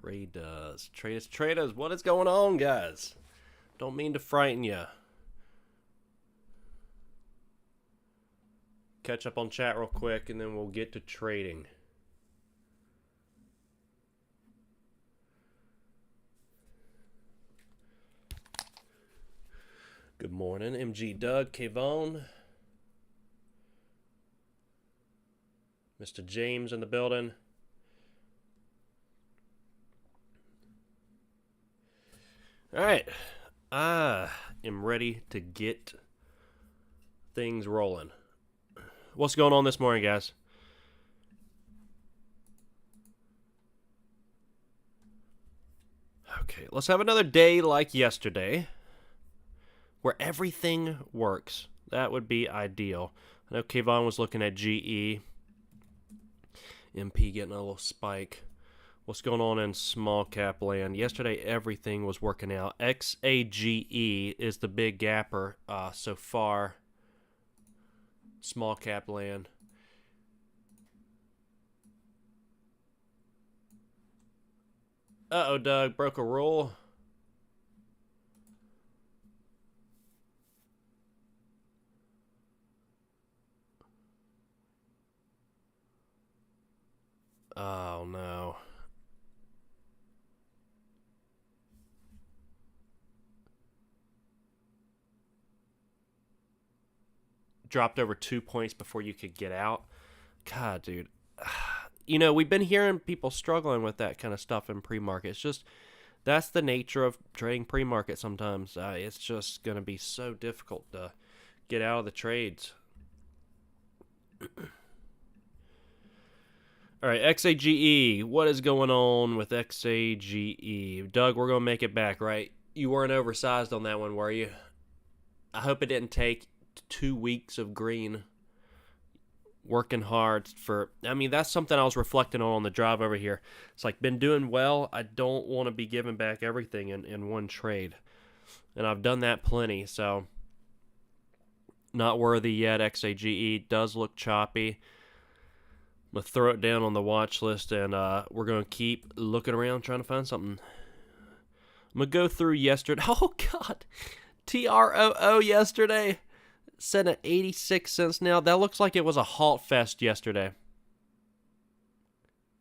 Traders, what is going on, guys? Don't mean to frighten you. Catch up on chat real quick, and then we'll get to trading. Good morning, MG Doug, Kayvon, Mr. James in the building. All right, I am ready to get things rolling. What's going on this morning, guys? Okay, let's have another day like yesterday where everything works. That would be ideal. I know Kayvon was looking at GE. MP getting a little spike. What's going on in small cap land? Yesterday, everything was working out. XAGE is the big gapper so far. Small cap land. Uh-oh, Doug. Broke a rule. Oh, no. Dropped over 2 points before you could get out. God, dude. You know, we've been hearing people struggling with that kind of stuff in pre-market. It's just, that's the nature of trading pre-market sometimes. It's just going to be so difficult to get out of the trades. All right, XAGE. What is going on with XAGE? Doug, we're going to make it back, right? You weren't oversized on that one, were you? I hope it didn't take 2 weeks of green. Working hard for, I mean, that's something I was reflecting on the drive over here. It's like, been doing well. I don't want to be giving back everything in one trade. And I've done that plenty, so not worthy yet. XAGE does look choppy. I'm going to throw it down on the watch list, and we're going to keep looking around trying to find something. I'm going to go through yesterday. Oh, God. TROO yesterday. Set at 86 cents now. That looks like it was a halt fest yesterday.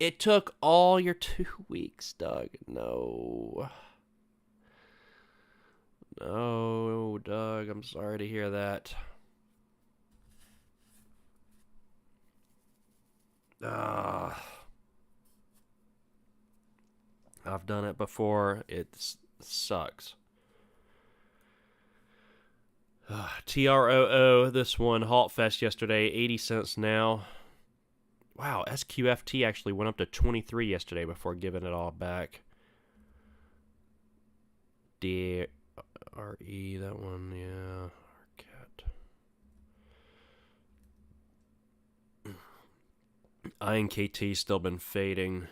It took all your 2 weeks, Doug. No. No, Doug. I'm sorry to hear that. I've done it before. It sucks. TROO, this one, Halt Fest yesterday, 80 cents now. Wow, SQFT actually went up to 23 yesterday before giving it all back. DRE, that one, yeah. INKT still been fading.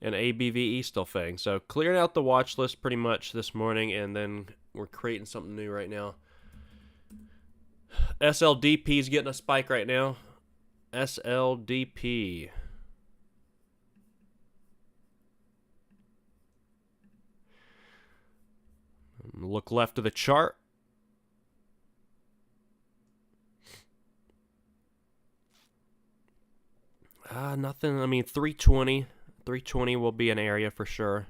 And ABVE still fading. So clearing out the watch list pretty much this morning, and then we're creating something new right now. SLDP is getting a spike right now. SLDP. Look left of the chart. Nothing. I mean, 320. 320 will be an area for sure.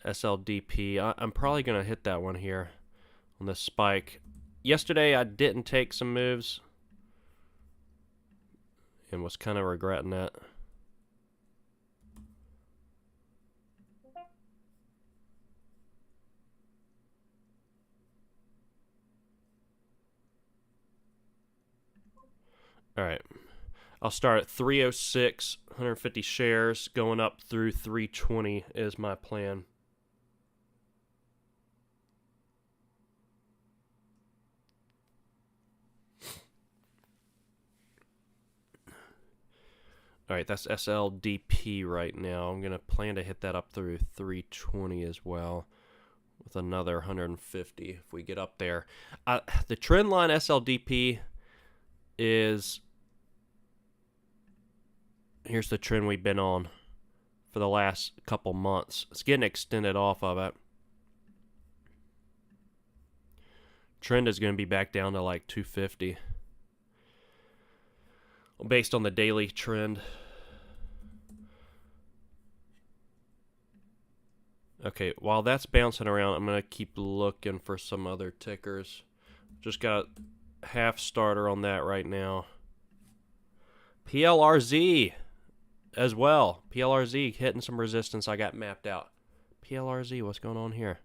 SLDP. I'm probably going to hit that one here on the spike. Yesterday, I didn't take some moves and was kind of regretting that. All right. I'll start at 306, 150 shares, going up through 320 is my plan. All right, that's SLDP right now. I'm going to plan to hit that up through 320 as well with another 150 if we get up there. The trend line SLDP is Here's the trend we've been on for the last couple months. It's getting extended off of it. Trend is going to be back down to like 250 based on the daily trend. Okay, while that's bouncing around, I'm going to keep looking for some other tickers. Just got a half starter on that right now. PLRZ as well. PLRZ hitting some resistance I got mapped out. PLRZ, what's going on here?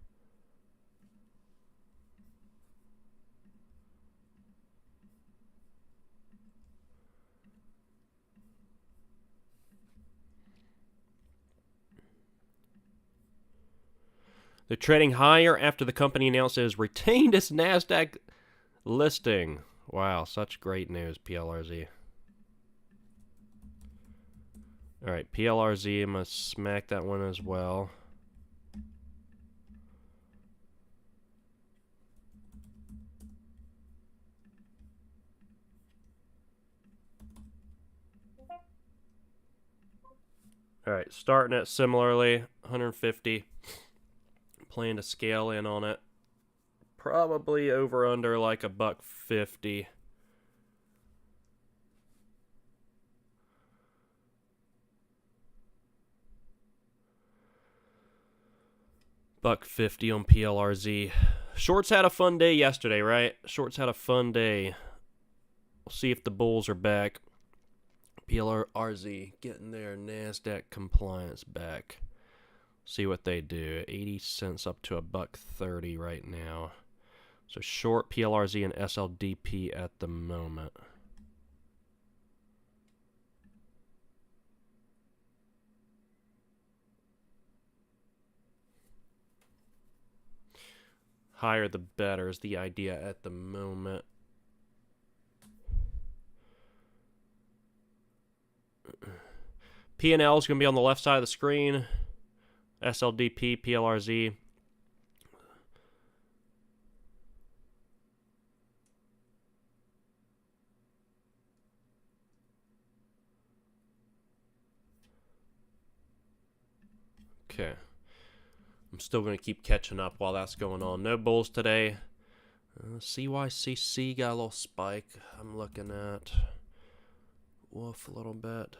They're trading higher after the company announced it has retained its NASDAQ listing. Wow, such great news, PLRZ. Alright, PLRZ, I'm going to smack that one as well. Alright, starting it similarly, 150. Plan to scale in on it. Probably over under like $1.50. $1.50 on PLRZ. Shorts had a fun day yesterday, right? Shorts had a fun day. We'll see if the bulls are back. PLRZ getting their NASDAQ compliance back. See what they do. 80 cents up to $1.30 right now. So short PLRZ and SLDP at the moment. Higher the better is the idea at the moment. P&L is going to be on the left side of the screen. SLDP, PLRZ. Okay. I'm still going to keep catching up while that's going on. No bulls today. CYCC got a little spike I'm looking at. Woof a little bit.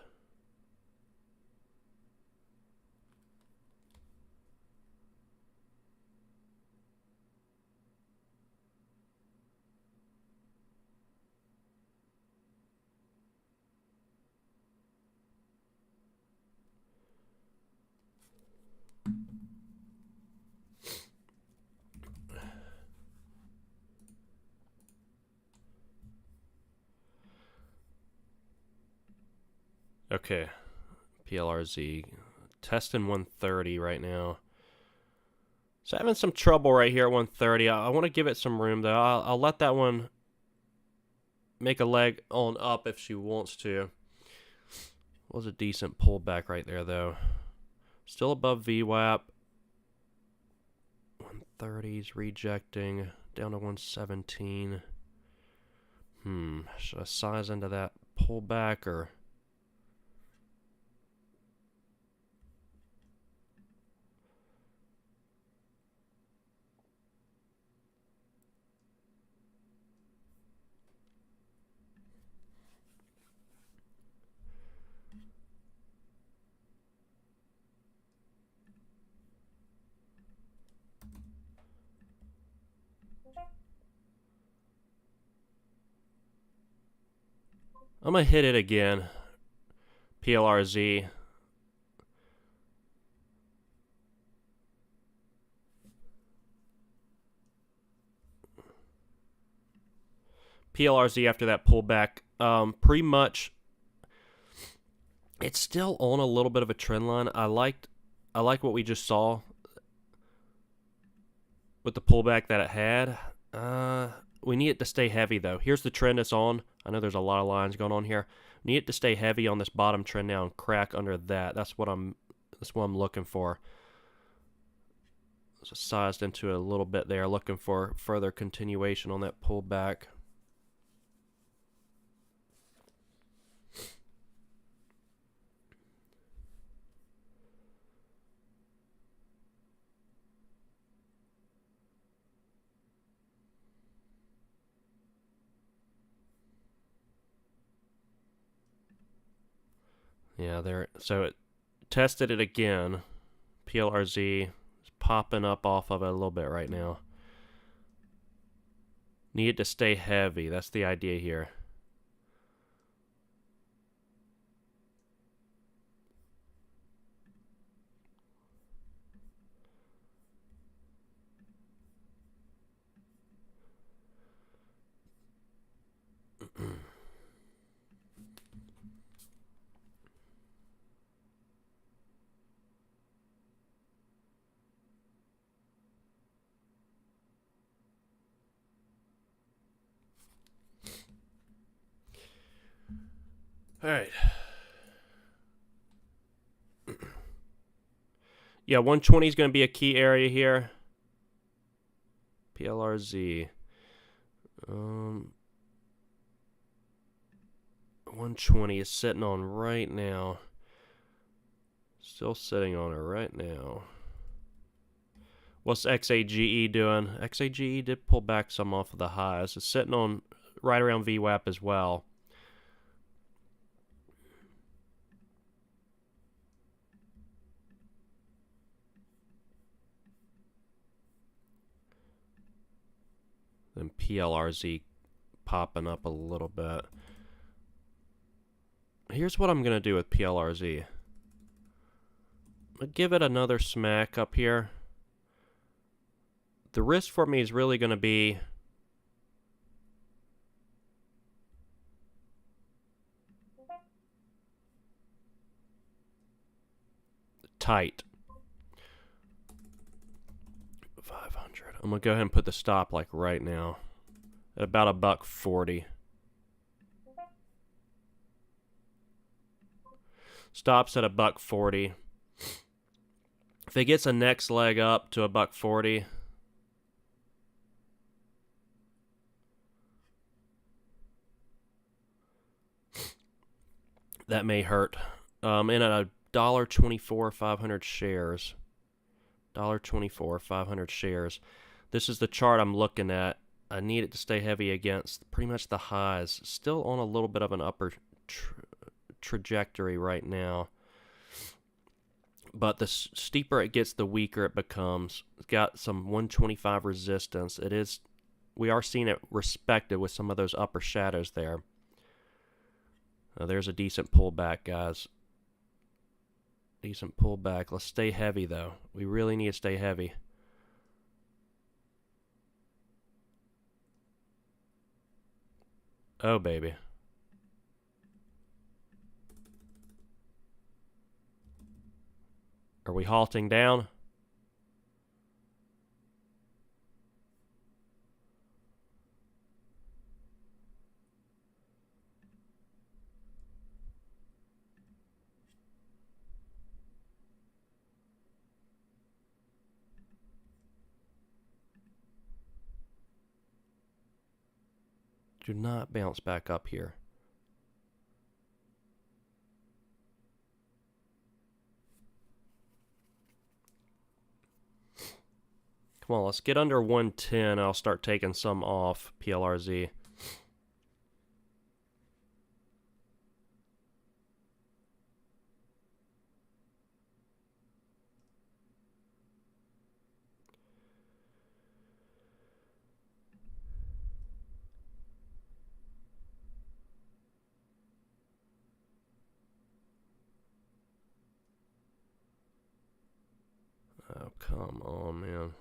Okay, PLRZ testing 130 right now. So having some trouble right here at 130. I want to give it some room though. I'll let that one make a leg on up if she wants to. Was a decent pullback right there though. Still above VWAP. 130's rejecting down to 117. Should I size into that pullback or? I'm going to hit it again. PLRZ. PLRZ after that pullback. Pretty much, it's still on a little bit of a trend line. I like what we just saw with the pullback that it had. We need it to stay heavy though. Here's the trend it's on. I know there's a lot of lines going on here. We need it to stay heavy on this bottom trend now and crack under that. That's what I'm looking for. So sized into it a little bit there, looking for further continuation on that pullback. Yeah, there. So it tested it again. PLRZ is popping up off of it a little bit right now. Need it to stay heavy. That's the idea here. All right. Yeah, 120 is going to be a key area here. PLRZ. 120 is sitting on right now. Still sitting on it right now. What's XAGE doing? XAGE did pull back some off of the highs. It's sitting on right around VWAP as well. Then PLRZ popping up a little bit. Here's what I'm going to do with PLRZ. I'm going to give it another smack up here. The risk for me is really going to be tight. 500. I'm going to go ahead and put the stop like right now at about $1.40. Stops at $1.40. If it gets a next leg up to $1.40, that may hurt. And at $1.24, 500 shares. $1.24, 500 shares. This is the chart I'm looking at. I need it to stay heavy against pretty much the highs. Still on a little bit of an upper trajectory right now. But the steeper it gets, the weaker it becomes. It's got some 125 resistance. We are seeing it respected with some of those upper shadows there. There's a decent pullback, guys. Decent pullback. Let's stay heavy, though. We really need to stay heavy. Oh, baby. Are we halting down? Do not bounce back up here. Come on, let's get under 110. I'll start taking some off PLRZ. Oh, come on, man.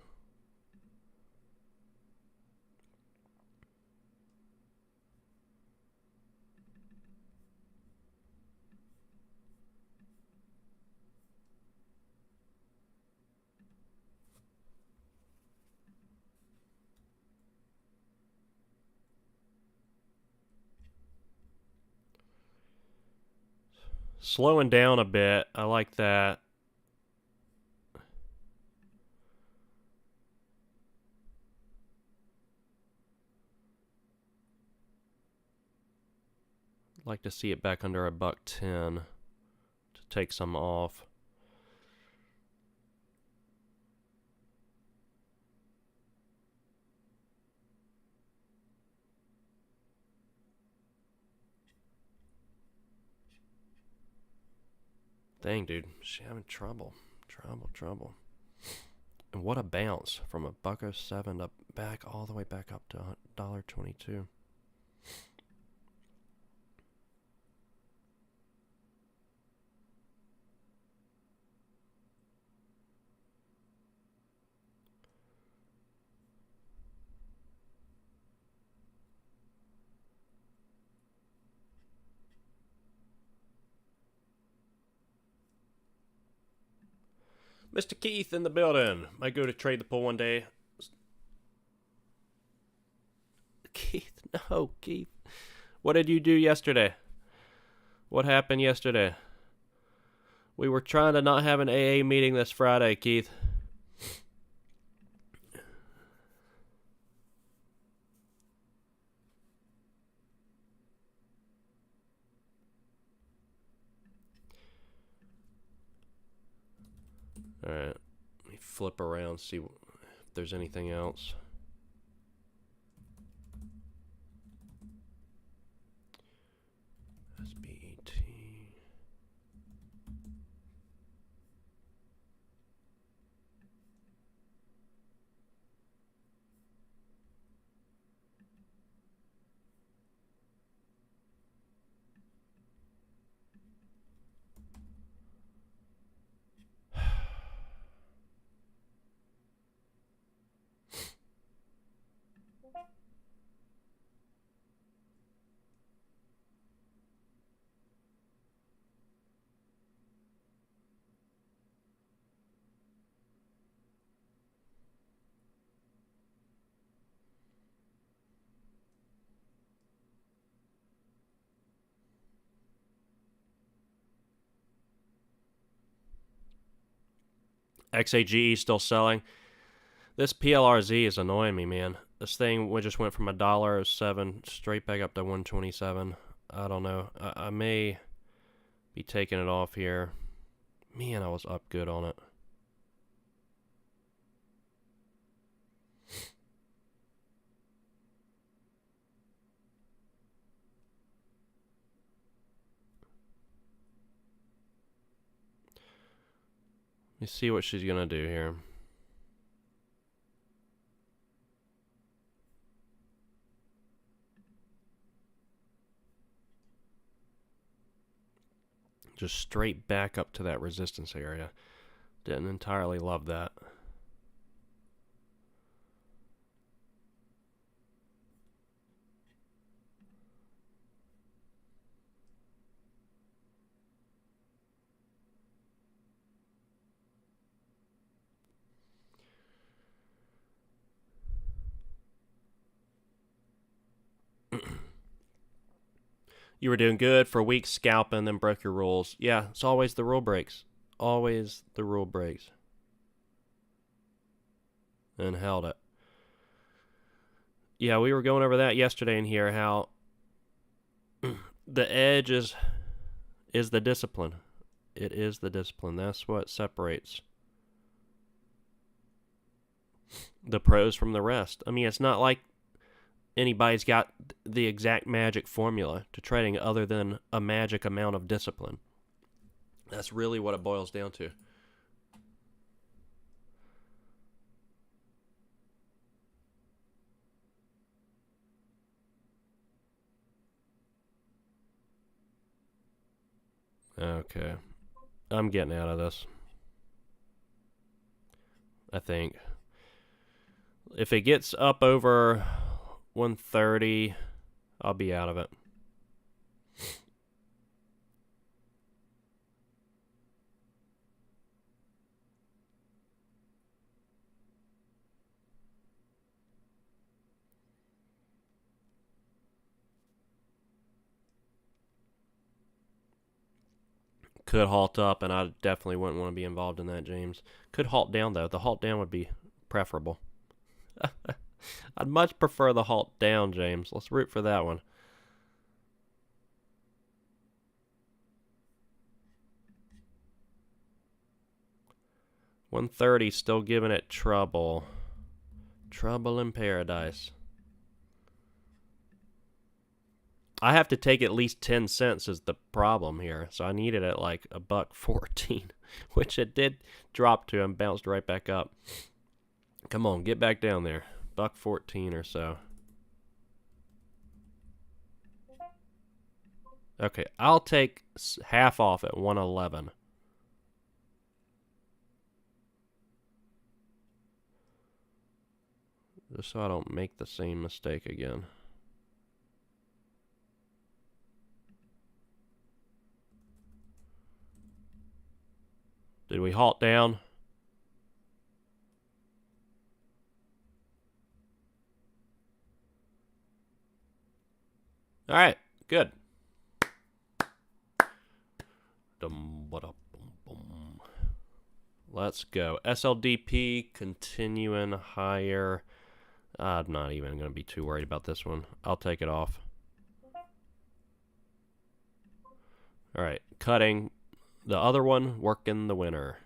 Slowing down a bit. I like that. Like to see it back under $1.10 to take some off. Dang, dude. She's having trouble. Trouble. And what a bounce from $1.07 up back all the way back up to $1.22. Mr. Keith in the building. Might go to trade the pool one day. Keith, no, Keith. What did you do yesterday? What happened yesterday? We were trying to not have an AA meeting this Friday, Keith. Alright. Let me flip around, see if there's anything else. SBET. XAGE still selling. This PLRZ is annoying me, man. This thing just went from $1.07 straight back up to 127. I don't know. I may be taking it off here. Man, I was up good on it. Let me see what she's gonna do here. Just straight back up to that resistance area. Didn't entirely love that. You were doing good for weeks scalping, then broke your rules. Yeah, it's always the rule breaks. Always the rule breaks. And held it. Yeah, we were going over that yesterday in here, how the edge is the discipline. It is the discipline. That's what separates the pros from the rest. I mean, it's not like anybody's got the exact magic formula to trading other than a magic amount of discipline. That's really what it boils down to. Okay. I'm getting out of this. I think. If it gets up over 130, I'll be out of it. Could halt up, and I definitely wouldn't want to be involved in that, James. Could halt down, though. The halt down would be preferable. I'd much prefer the halt down, James. Let's root for that one. $130 still giving it trouble. Trouble in paradise. I have to take at least 10 cents is the problem here. So I need it at like $1.14, which it did drop to and bounced right back up. Come on, get back down there. $1.14 or so. Okay, I'll take half off at 111. Just so I don't make the same mistake again. Did we halt down? All right, good. Let's go. SLDP continuing higher. I'm not even going to be too worried about this one. I'll take it off. All right, cutting. The other one, working the winner.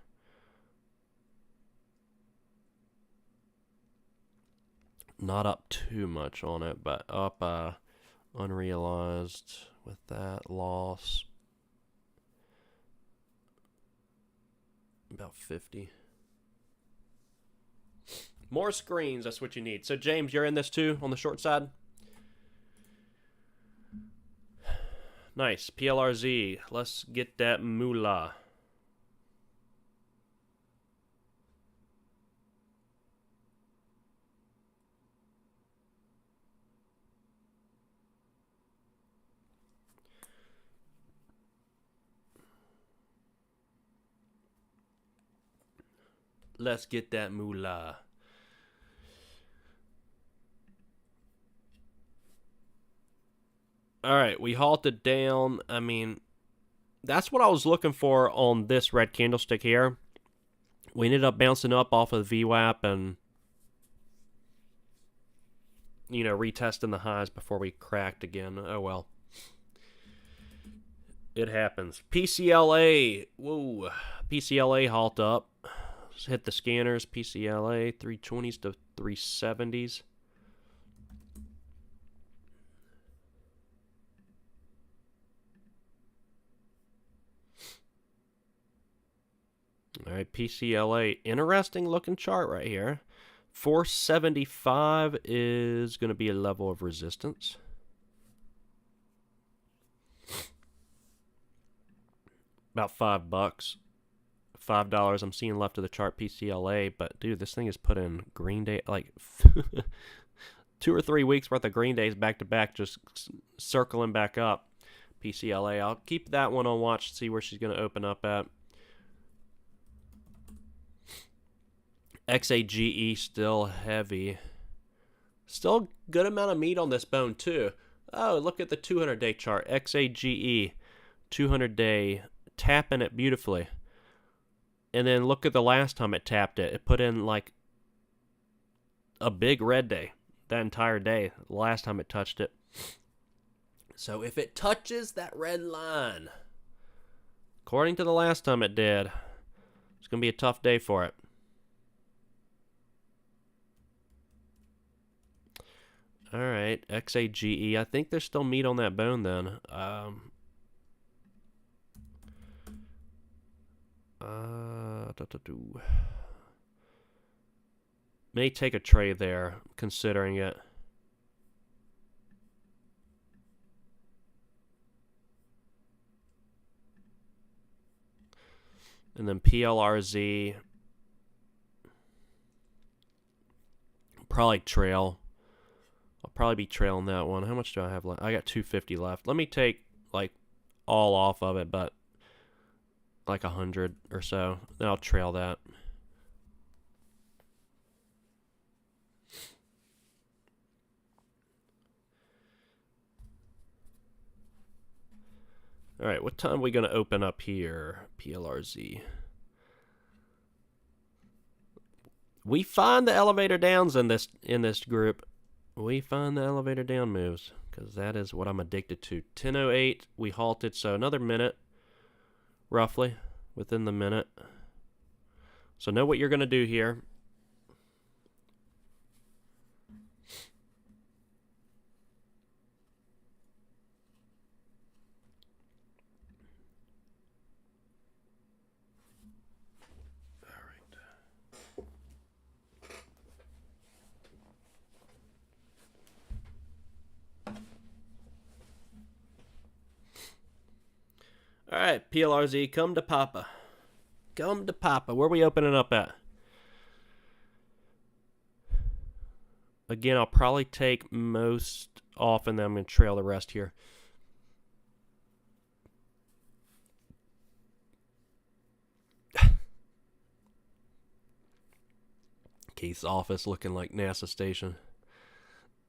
Not up too much on it, but up unrealized with that loss. About 50. More screens, that's what you need. So, James, you're in this too on the short side? Nice. PLRZ. Let's get that moolah. Let's get that moolah. All right, we halted down. I mean, that's what I was looking for on this red candlestick here. We ended up bouncing up off of VWAP and, you know, retesting the highs before we cracked again. Oh, well. It happens. PCLA. Whoa. PCLA halt up. Let's hit the scanners. PCLA 320s to 370s. All right, PCLA. Interesting looking chart right here. 475 is going to be a level of resistance. About $5. $5 I'm seeing left of the chart PCLA, but dude, this thing is put in green day, like 2 or 3 weeks worth of green days back to back, just circling back up. PCLA, I'll keep that one on watch to see where she's going to open up at. XAGE still heavy. Still good amount of meat on this bone too. Oh, look at the 200-day chart. XAGE, 200-day, tapping it beautifully. And then look at the last time it tapped it. It put in like a big red day that entire day, the last time it touched it. So if it touches that red line, according to the last time it did, it's going to be a tough day for it. All right, XAGE. I think there's still meat on that bone then. May take a trade there, considering it. And then PLRZ. Probably trail. I'll probably be trailing that one. How much do I have left? I got 250 left. Let me take like all off of it, but like 100 or so. Then I'll trail that. All right, what time are we going to open up here? PLRZ. We find the elevator downs in this group. We find the elevator down moves because that is what I'm addicted to. 10:08, we halted, so another minute, roughly, within the minute. So know what you're going to do here. right, PLRZ, come to Papa. Come to Papa. Where are we opening up at? Again, I'll probably take most off, and then I'm going to trail the rest here. Keith's office looking like NASA station.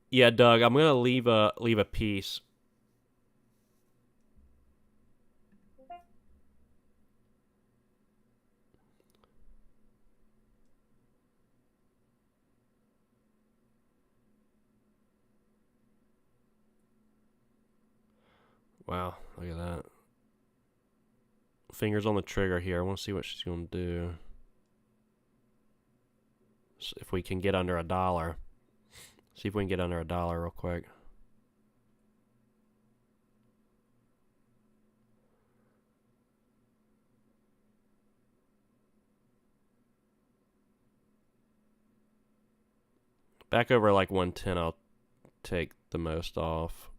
Yeah, Doug, I'm gonna leave a piece. Wow, look at that. Fingers on the trigger here. I want to see what she's gonna do. So if we can get under $1. See if we can get under $1 real quick. Back over like 110, I'll take the most off.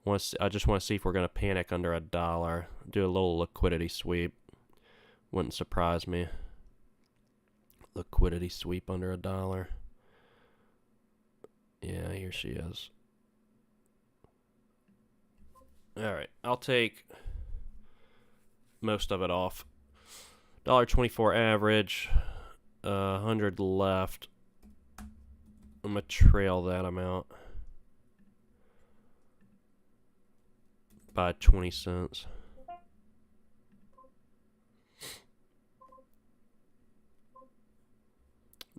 I just want to see if we're going to panic under $1. Do a little liquidity sweep. Wouldn't surprise me. Liquidity sweep under $1. Yeah, here she is. Alright, I'll take most of it off. $1.24 average. 100 left. I'm going to trail that amount by 20 cents.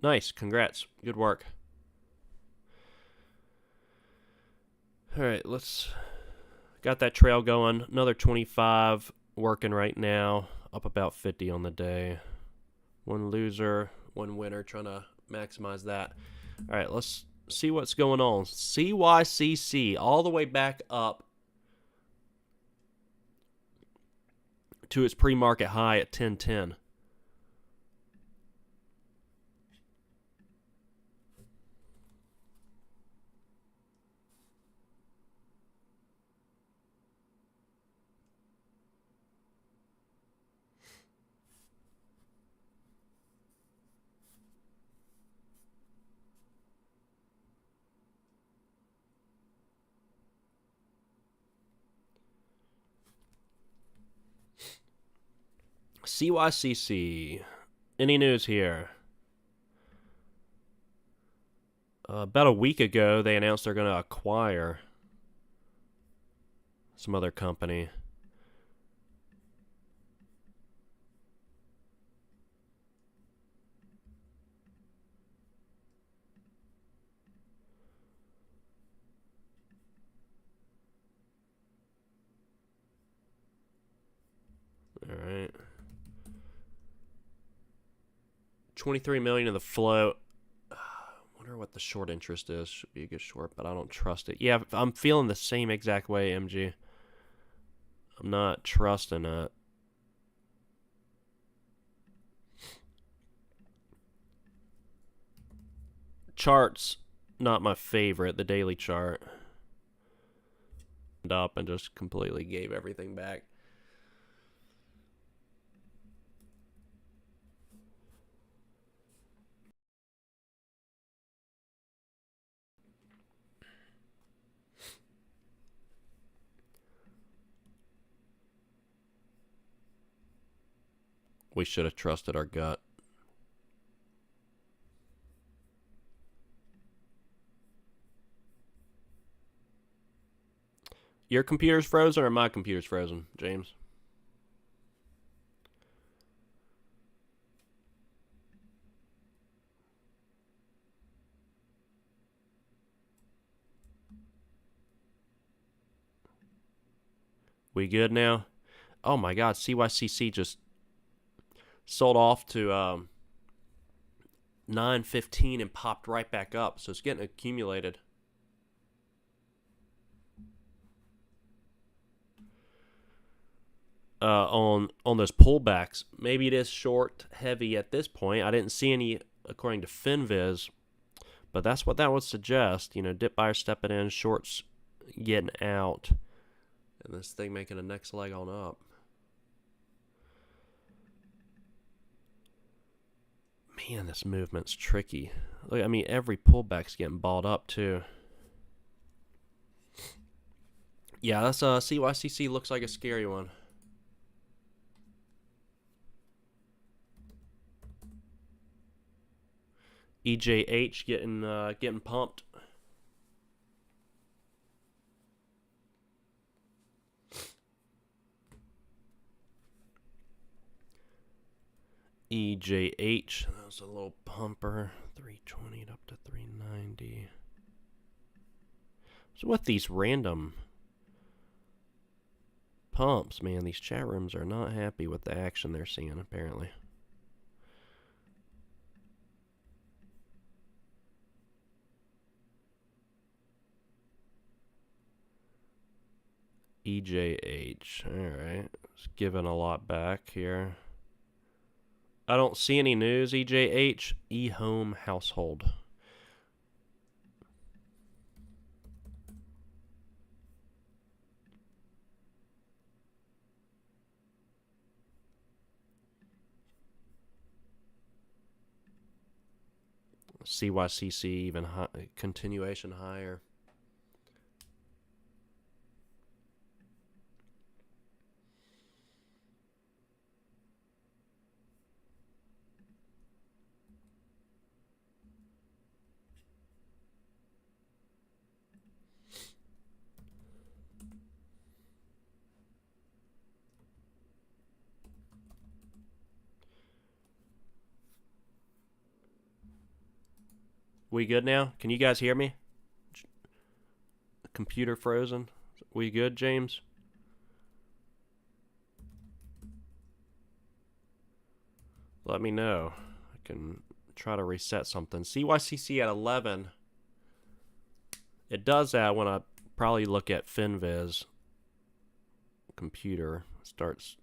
Nice, congrats. Good work. Alright, got that trail going. Another 25 working right now. Up about 50 on the day. One loser, one winner, trying to maximize that. Alright, let's see what's going on. CYCC all the way back up to its pre-market high at 1010. CYCC. Any news here? About a week ago, they announced they're going to acquire some other company. All right. 23 million in the float. Wonder what the short interest is. Should be a good short, but I don't trust it. Yeah, I'm feeling the same exact way, MG. I'm not trusting it. Charts, not my favorite. The daily chart. Up and just completely gave everything back. We should have trusted our gut. Your computer's frozen or my computer's frozen, James? We good now? Oh my god, CYCC just sold off to 9.15 and popped right back up, so it's getting accumulated. On those pullbacks. Maybe it is short heavy at this point. I didn't see any according to FinViz, but that's what that would suggest. You know, dip buyers stepping in, shorts getting out, and this thing making a next leg on up. Man, this movement's tricky. Look, I mean, every pullback's getting balled up, too. Yeah, that's CYCC looks like a scary one. EJH getting pumped. EJH, that was a little pumper. 320 up to 390. So what these random pumps, man, these chat rooms are not happy with the action they're seeing, apparently. EJH, alright. It's giving a lot back here. I don't see any news, EJH. eHome Household. CYCC even high, continuation higher. We good now? Can you guys hear me? Computer frozen. We good, James? Let me know. I can try to reset something. CYCC at 11. It does that when I probably look at FinViz. Computer starts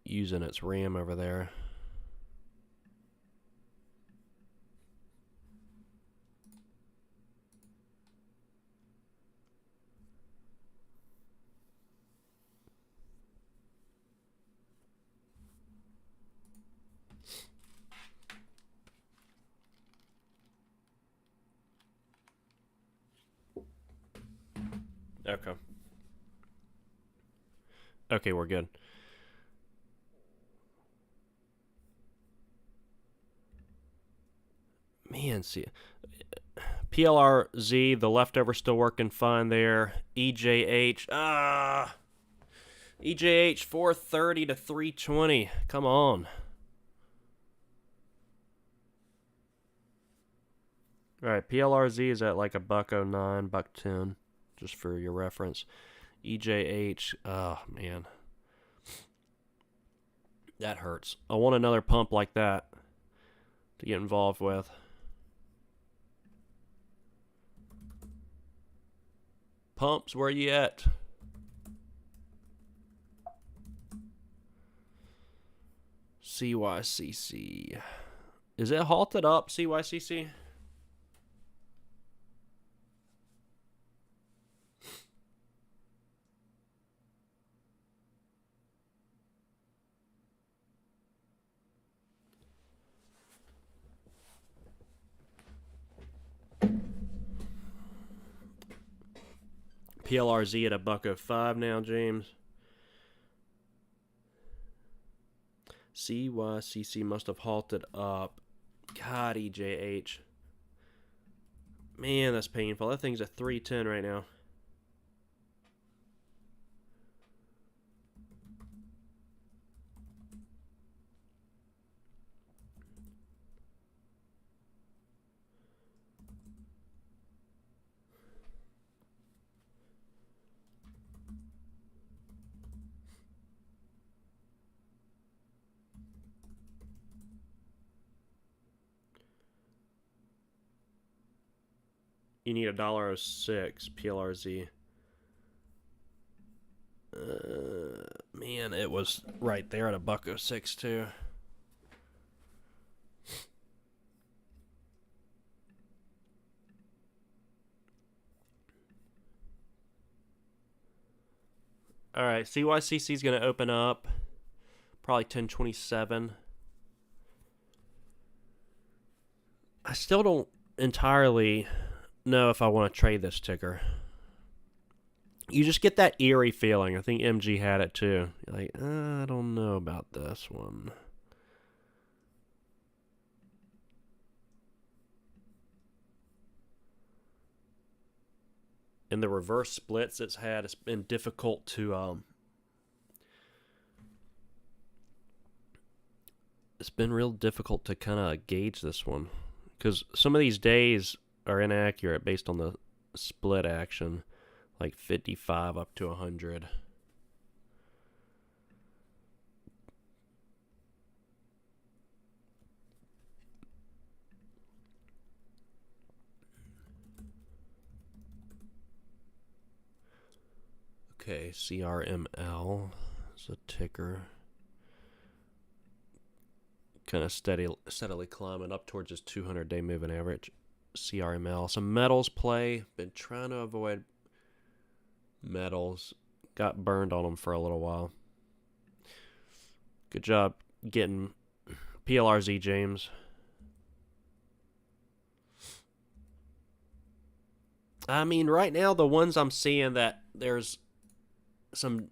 using its RAM over there. Okay. Okay, we're good. Man, see, PLRZ, the leftover still working fine there. EJH, EJH 430 to 320. Come on. All right, PLRZ is at like $1.09, $1.10, just for your reference. EJH, oh man, that hurts. I want another pump like that to get involved with. Pumps, where you at? CYCC. Is it halted up, CYCC? PLRZ at $1.05 now, James. CYCC must have halted up. God, EJH. Man, that's painful. That thing's at 310 right now. You need $1.06 PLRZ. Man, it was right there at $1.06 too. All right, CYCC is going to open up probably 1027. I still don't entirely know if I want to trade this ticker. You just get that eerie feeling. I think MG had it too. You're like, I don't know about this one. And the reverse splits it's had, it's been difficult to it's been real difficult to kind of gauge this one, because some of these days are inaccurate based on the split action, like 55 up to 100. Okay, CRML is a ticker. Kind of steadily climbing up towards his 200-day moving average. CRML. Some metals play. Been trying to avoid metals. Got burned on them for a little while. Good job getting PLRZ, James. I mean, right now, the ones I'm seeing that there's some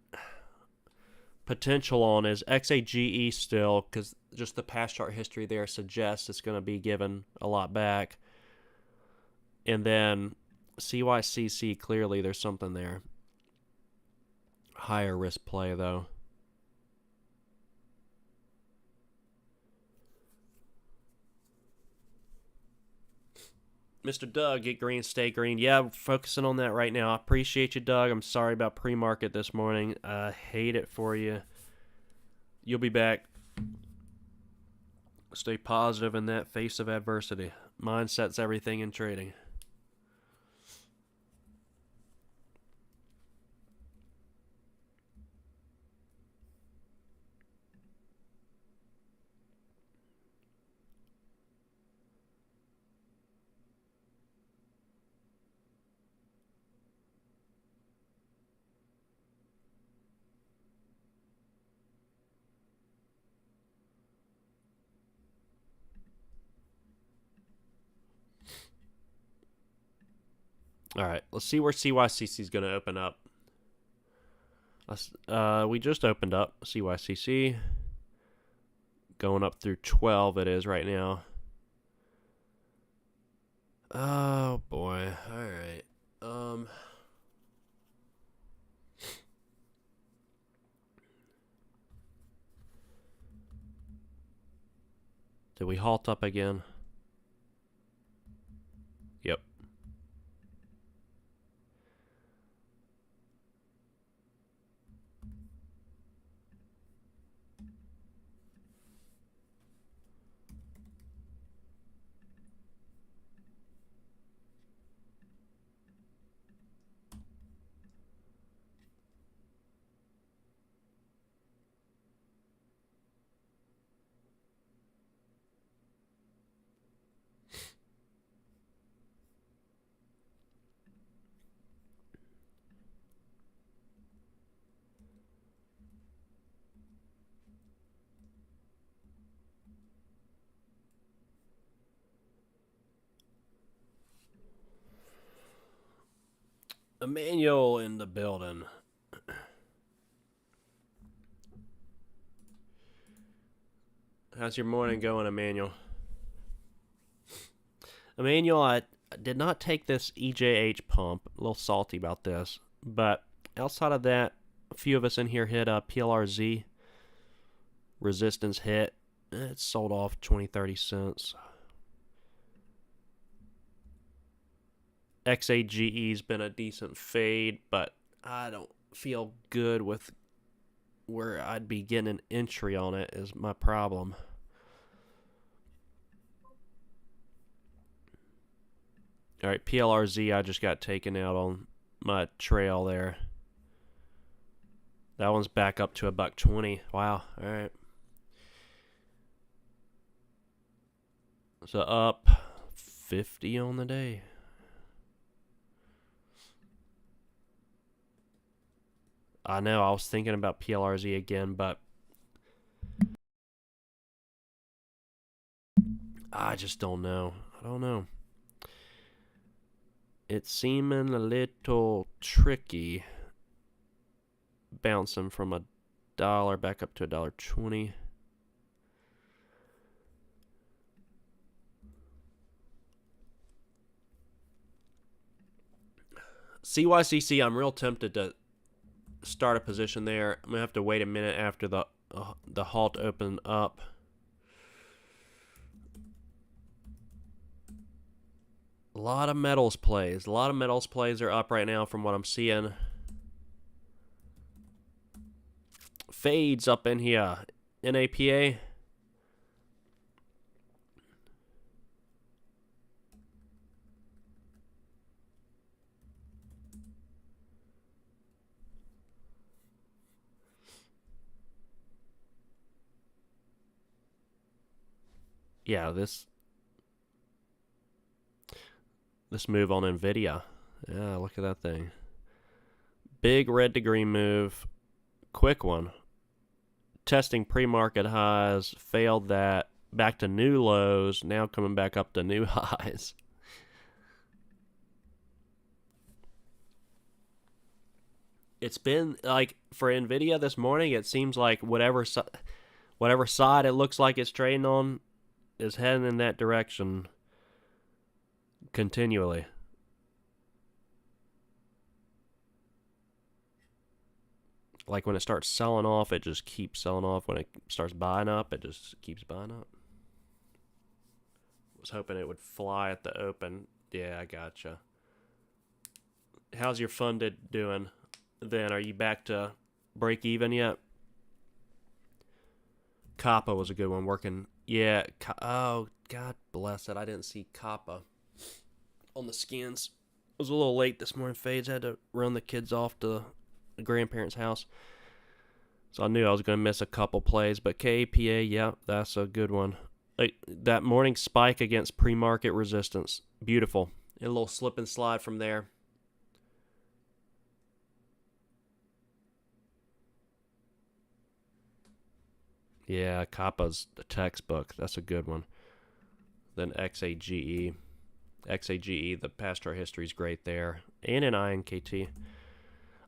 potential on is XAGE still, because just the past chart history there suggests it's going to be given a lot back. And then CYCC, clearly there's something there. Higher risk play, though. Mr. Doug, get green, stay green. Yeah, focusing on that right now. I appreciate you, Doug. I'm sorry about pre-market this morning. I hate it for you. You'll be back. Stay positive in that face of adversity. Mindset's everything in trading. All right, let's see where CYCC is going to open up. We just opened up CYCC. Going up through 12 it is right now. Oh, boy. All right. Did we halt up again? Yep. Emmanuel in the building. How's your morning going, Emmanuel? Emmanuel, I did not take this EJH pump. A little salty about this. But outside of that, a few of us in here hit a PLRZ. Resistance hit. It sold off 20-30 cents. XAGE's been a decent fade, but I don't feel good with where I'd be getting an entry on it is my problem. All right, PLRZ, I just got taken out on my trail there. That one's back up to $1.20. Wow. All right. So up 50 on the day. I know, I was thinking about PLRZ again, but I just don't know. I don't know. It's seeming a little tricky. Bouncing from $1 back up to $1.20. CYCC, I'm real tempted to start a position there. I'm going to have to wait a minute after the halt opened up. A lot of metals plays. A lot of metals plays are up right now from what I'm seeing. Fades up in here. NAPA. Yeah, this move on NVIDIA. Yeah, look at that thing. Big red to green move. Quick one. Testing pre-market highs. Failed that. Back to new lows. Now coming back up to new highs. It's been like for NVIDIA this morning, it seems like whatever side it looks like it's trading on is heading in that direction continually. Like when it starts selling off, it just keeps selling off. When it starts buying up, it just keeps buying up. Was hoping it would fly at the open. Yeah, I gotcha. How's your funded doing then? Are you back to break even yet? Kappa was a good one working. Yeah. Oh, God bless it. I didn't see Kappa on the skins. It was a little late this morning, Fades. I had to run the kids off to the grandparents' house. So I knew I was going to miss a couple plays. But KAPA, yeah, that's a good one. That morning spike against pre-market resistance. Beautiful. And a little slip and slide from there. Yeah, Kappa's the textbook. That's a good one. Then XAGE. XAGE, the past chart history is great there. And in INKT.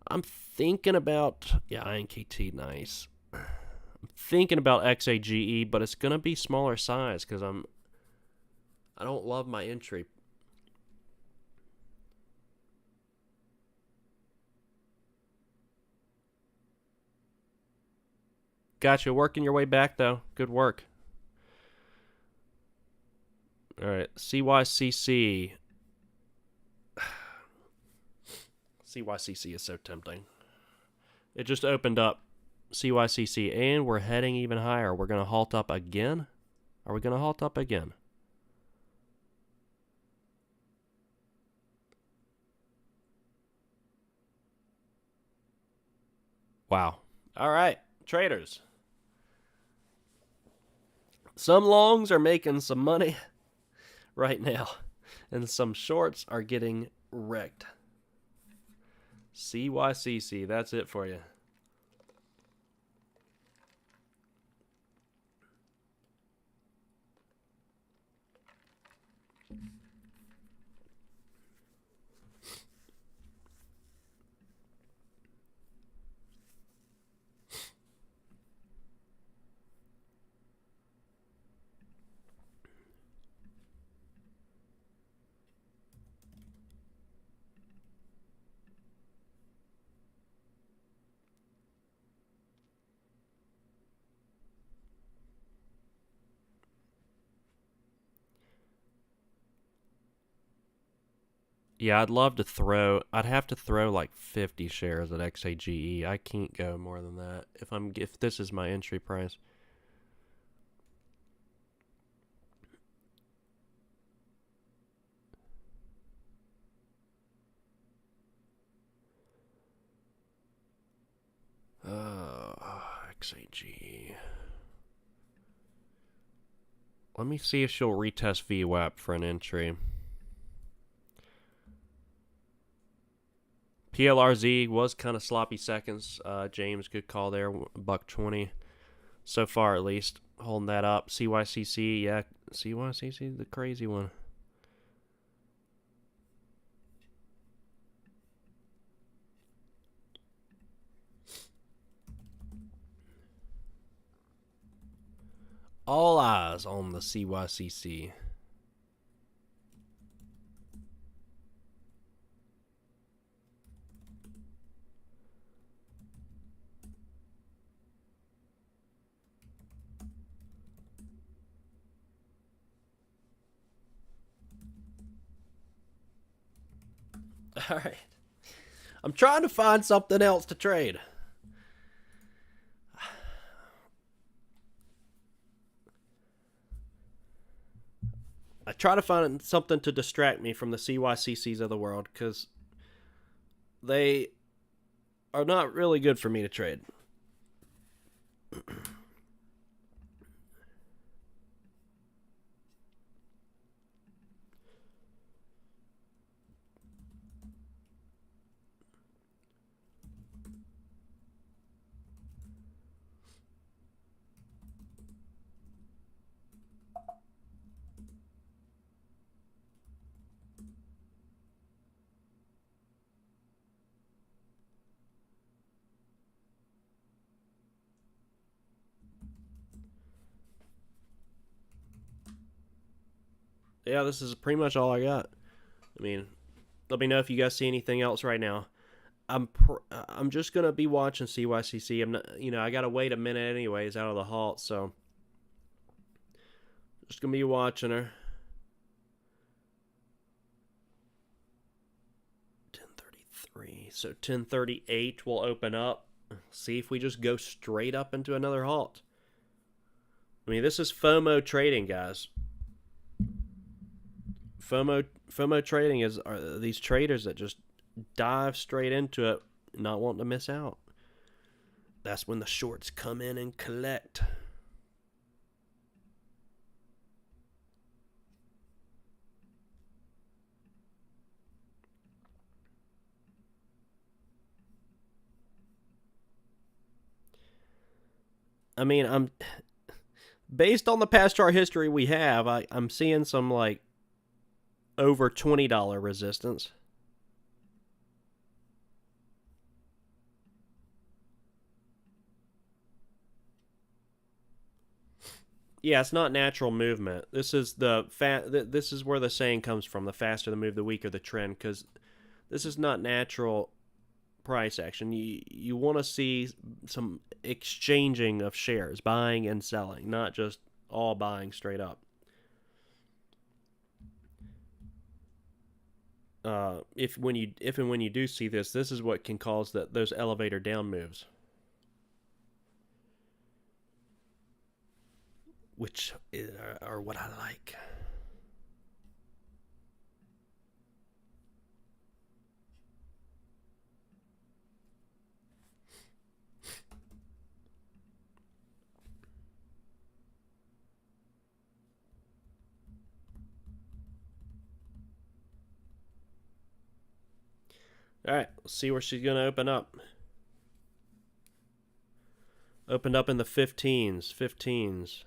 I'm thinking about... Yeah, INKT, nice. I'm thinking about XAGE, but it's going to be smaller size because I don't love my entry. Gotcha. Working your way back, though. Good work. All right. CYCC. CYCC is so tempting. It just opened up. CYCC. And we're heading even higher. We're going to halt up again? Are we going to halt up again? Wow. All right. Traders. Some longs are making some money right now, and some shorts are getting wrecked. CYCC, that's it for you. Yeah, I'd have to throw like 50 shares at XAGE. I can't go more than that if this is my entry price. XAGE. Let me see if she'll retest VWAP for an entry. PLRZ was kind of sloppy seconds. James, good call there. $1.20 so far, at least, holding that up. CYCC, yeah, CYCC, the crazy one. All eyes on the CYCC. All right. I'm trying to find something else to trade. I try to find something to distract me from the CYCCs of the world because they are not really good for me to trade. Yeah, this is pretty much all I got. I mean, let me know if you guys see anything else right now. I'm just gonna be watching CYCC. I'm not, I gotta wait a minute anyways out of the halt, so just gonna be watching her. 10:33, so 10:38 will open up. See if we just go straight up into another halt. I mean, this is FOMO trading, guys. FOMO trading are these traders that just dive straight into it, not wanting to miss out. That's when the shorts come in and collect. I mean, I'm based on the past chart history we have, I'm seeing some like over $20 resistance. Yeah, it's not natural movement. This is this is where the saying comes from: the faster the move, the weaker the trend. Because this is not natural price action. You want to see some exchanging of shares, buying and selling, not just all buying straight up. If and when you do see this, this is what can cause those elevator down moves, which are what I like. All right, let's see where she's gonna open up. Opened up in the 15s.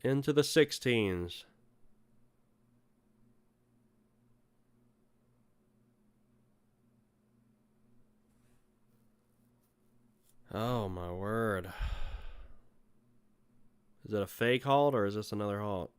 Into the 16s. Oh my word. Is it a fake halt or is this another halt?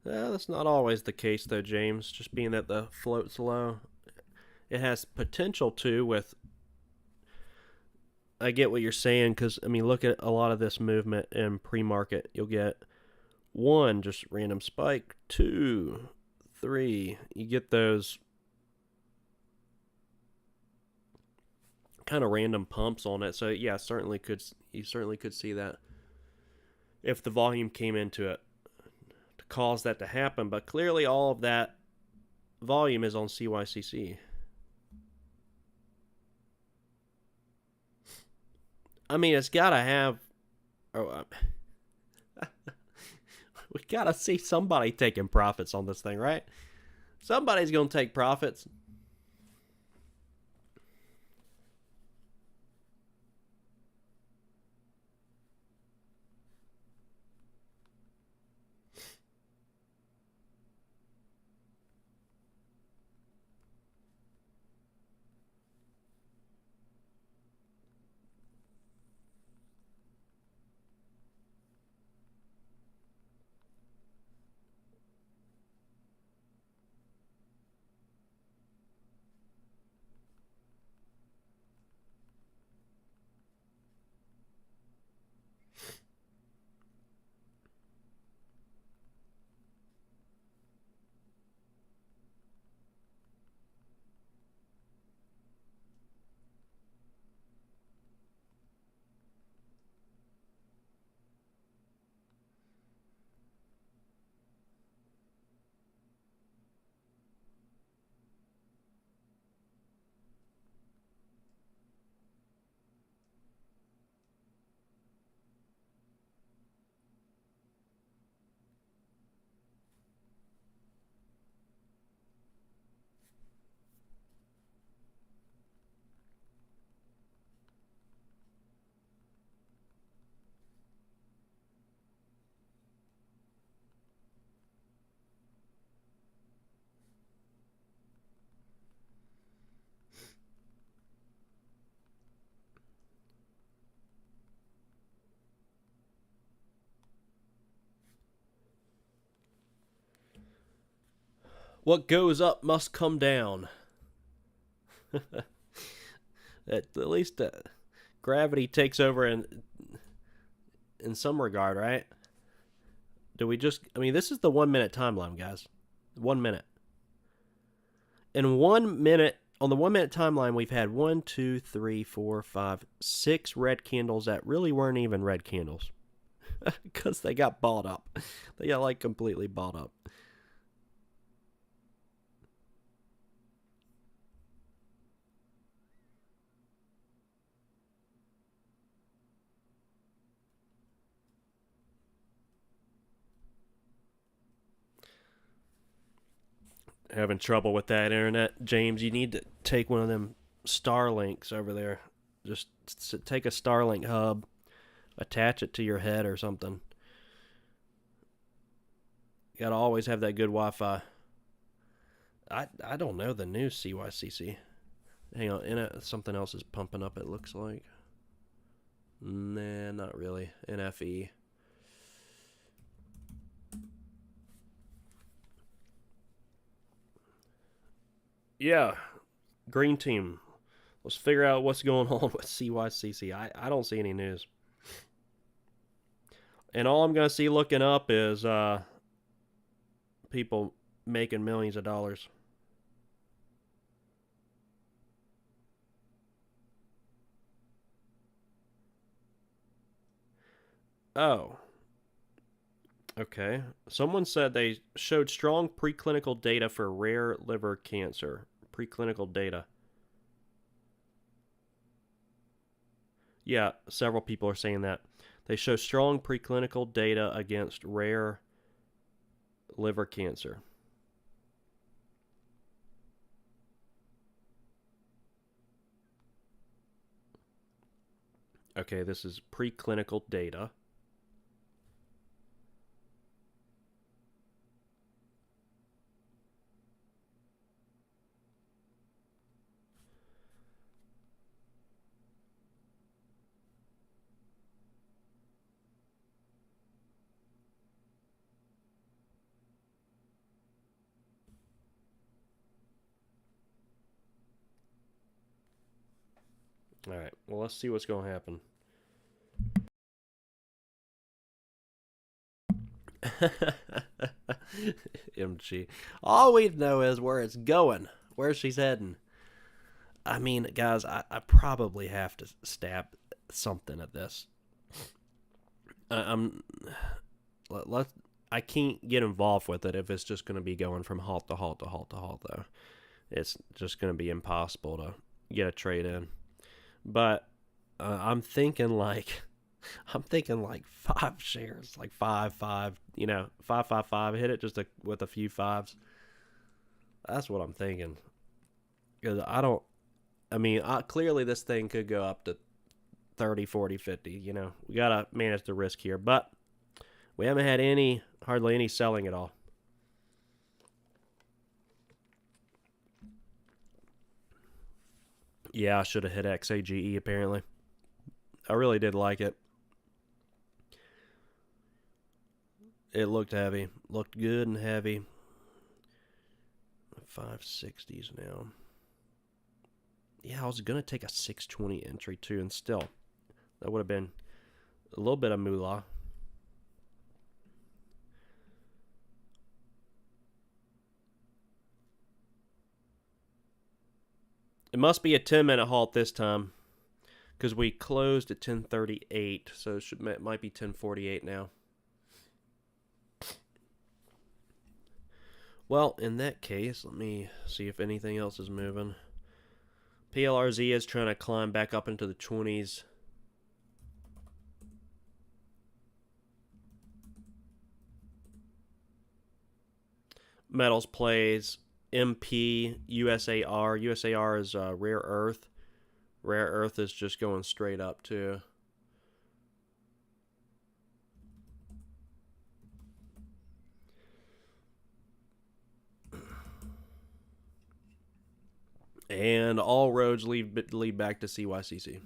That's not always the case though, James. Just being that the float's low. It has potential to with I get what you're saying because, I mean, look at a lot of this movement in pre-market. You'll get one, just random spike, two, three. You get those kind of random pumps on it. So yeah, you certainly could see that if the volume came into it to cause that to happen. But clearly, all of that volume is on CYCC. I mean, it's got to have. Oh, We gotta see somebody taking profits on this thing, right? Somebody's gonna take profits. What goes up must come down. At least gravity takes over in some regard, right? Do we just? I mean, this is the 1 minute timeline, guys. 1 minute. In 1 minute, on the 1 minute timeline, we've had 1, 2, 3, 4, 5, 6 red candles that really weren't even red candles because they got bought up. They got like completely bought up. Having trouble with that internet, James. You need to take one of them Starlinks over there. Just take a Starlink hub, attach it to your head or something. You gotta always have that good Wi-Fi. I don't know the new CYCC. Hang on, something else is pumping up. It looks like. Nah, not really. NFE. Yeah, green team. Let's figure out what's going on with CYCC. I don't see any news. And all I'm going to see looking up is people making millions of dollars. Oh. Okay. Someone said they showed strong preclinical data for rare liver cancer. Preclinical data. Yeah, several people are saying that. They show strong preclinical data against rare liver cancer. Okay, this is preclinical data. All right, well, let's see what's going to happen. MG. All we know is where it's going, where she's heading. I mean, guys, I probably have to stab something at this. I'm let I can't get involved with it if it's just going to be going from halt to halt to halt to halt. Though it's just going to be impossible to get a trade in. But I'm thinking like I'm thinking like 5 shares, like 5, 5, 5, 5, 5. Hit it just with a few fives. That's what I'm thinking. Because clearly this thing could go up to 30, 40, 50. We got to manage the risk here. But we haven't had hardly any selling at all. Yeah, I should have hit XAGE apparently. I really did like it. It looked heavy. Looked good and heavy. 560s now. Yeah, I was going to take a 620 entry too, and still, that would have been a little bit of moolah. It must be a 10-minute halt this time, because we closed at 10:38, so it might be 10:48 now. Well, in that case, let me see if anything else is moving. PLRZ is trying to climb back up into the 20s. Metals plays MP, USAR. USAR is rare earth. Rare earth is just going straight up too. And all roads lead back to CYCC.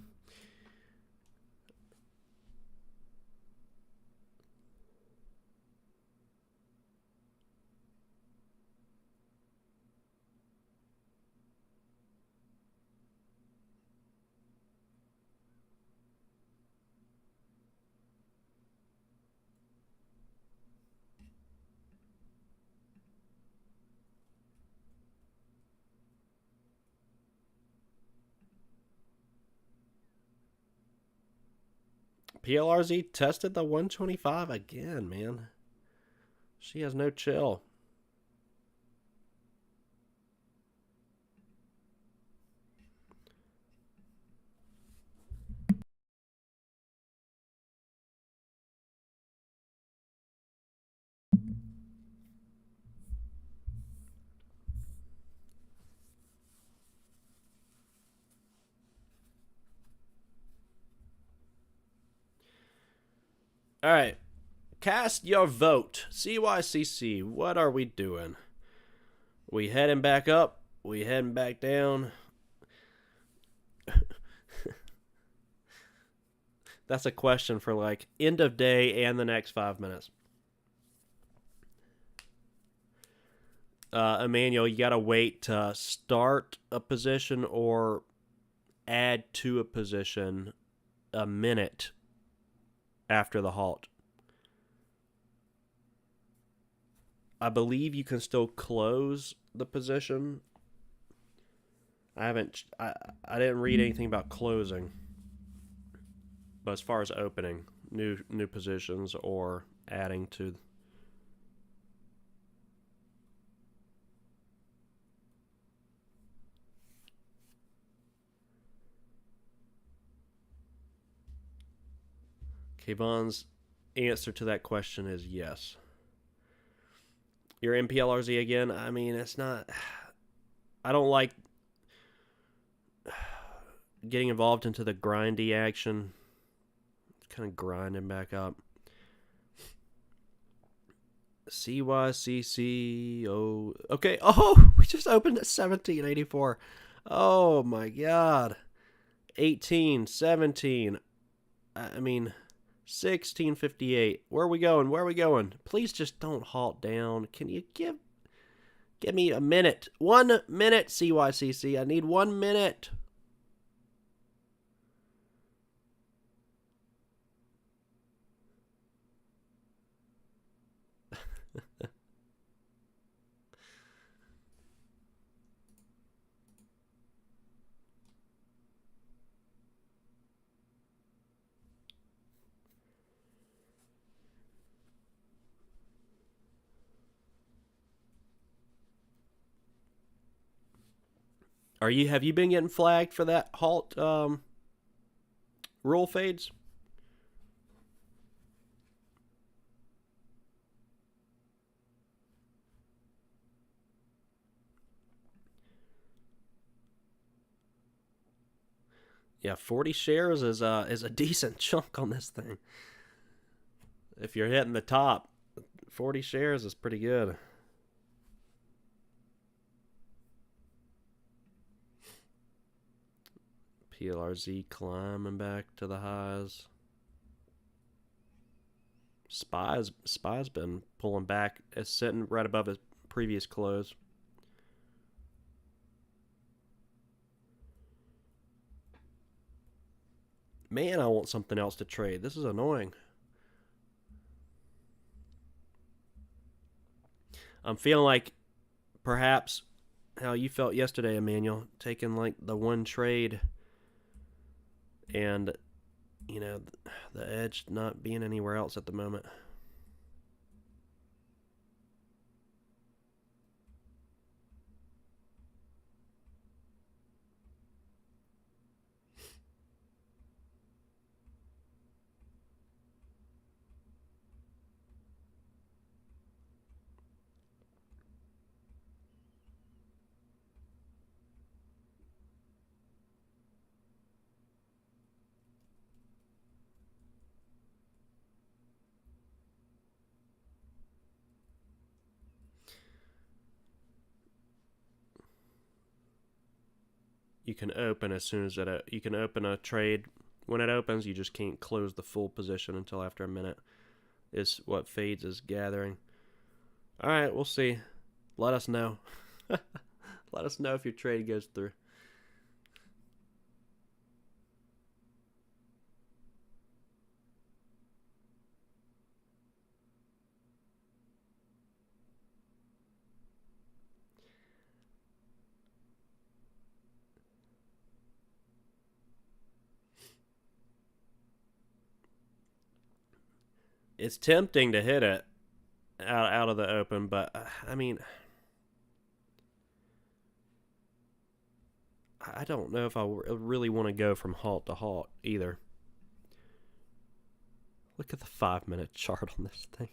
PLRZ tested the 125 again, man. She has no chill. All right. Cast your vote. CYCC, what are we doing? We heading back up? We heading back down? That's a question for like end of day and the next 5 minutes. Emmanuel, you got to wait to start a position or add to a position a minute after the halt. I believe you can still close the position. I didn't read anything about closing. But as far as opening new positions or adding to Kayvon's answer to that question is yes. Your MPLRZ again? I mean, it's not... I don't like getting involved into the grindy action. Kind of grinding back up. CYCC. Oh, okay. Oh, we just opened at 1784. Oh my god. 18, 17. I mean, 1658. Where are we going? Where are we going? Please just don't halt down. Can you give me a minute? 1 minute, CYCC. I need 1 minute. Have you been getting flagged for that halt rule fades? Yeah, 40 shares is a decent chunk on this thing. If you're hitting the top, 40 shares is pretty good. PLRZ climbing back to the highs. Spy's been pulling back. It's sitting right above its previous close. Man, I want something else to trade. This is annoying. I'm feeling like perhaps how you felt yesterday, Emmanuel, taking like the one trade and, you know, the edge not being anywhere else at the moment. You can open as soon as you can open a trade when it opens. You just can't close the full position until after a minute. Is what Fades is gathering. All right, we'll see. Let us know. Let us know if your trade goes through. It's tempting to hit it out of the open, but I mean, I don't know if I really want to go from halt to halt either. Look at the 5-minute chart on this thing.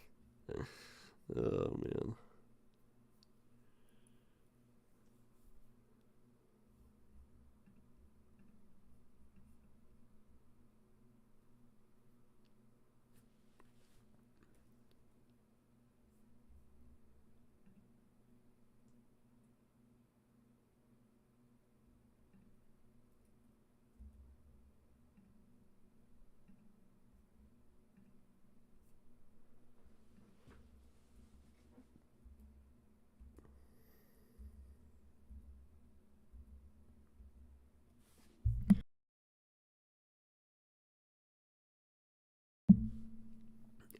Oh man.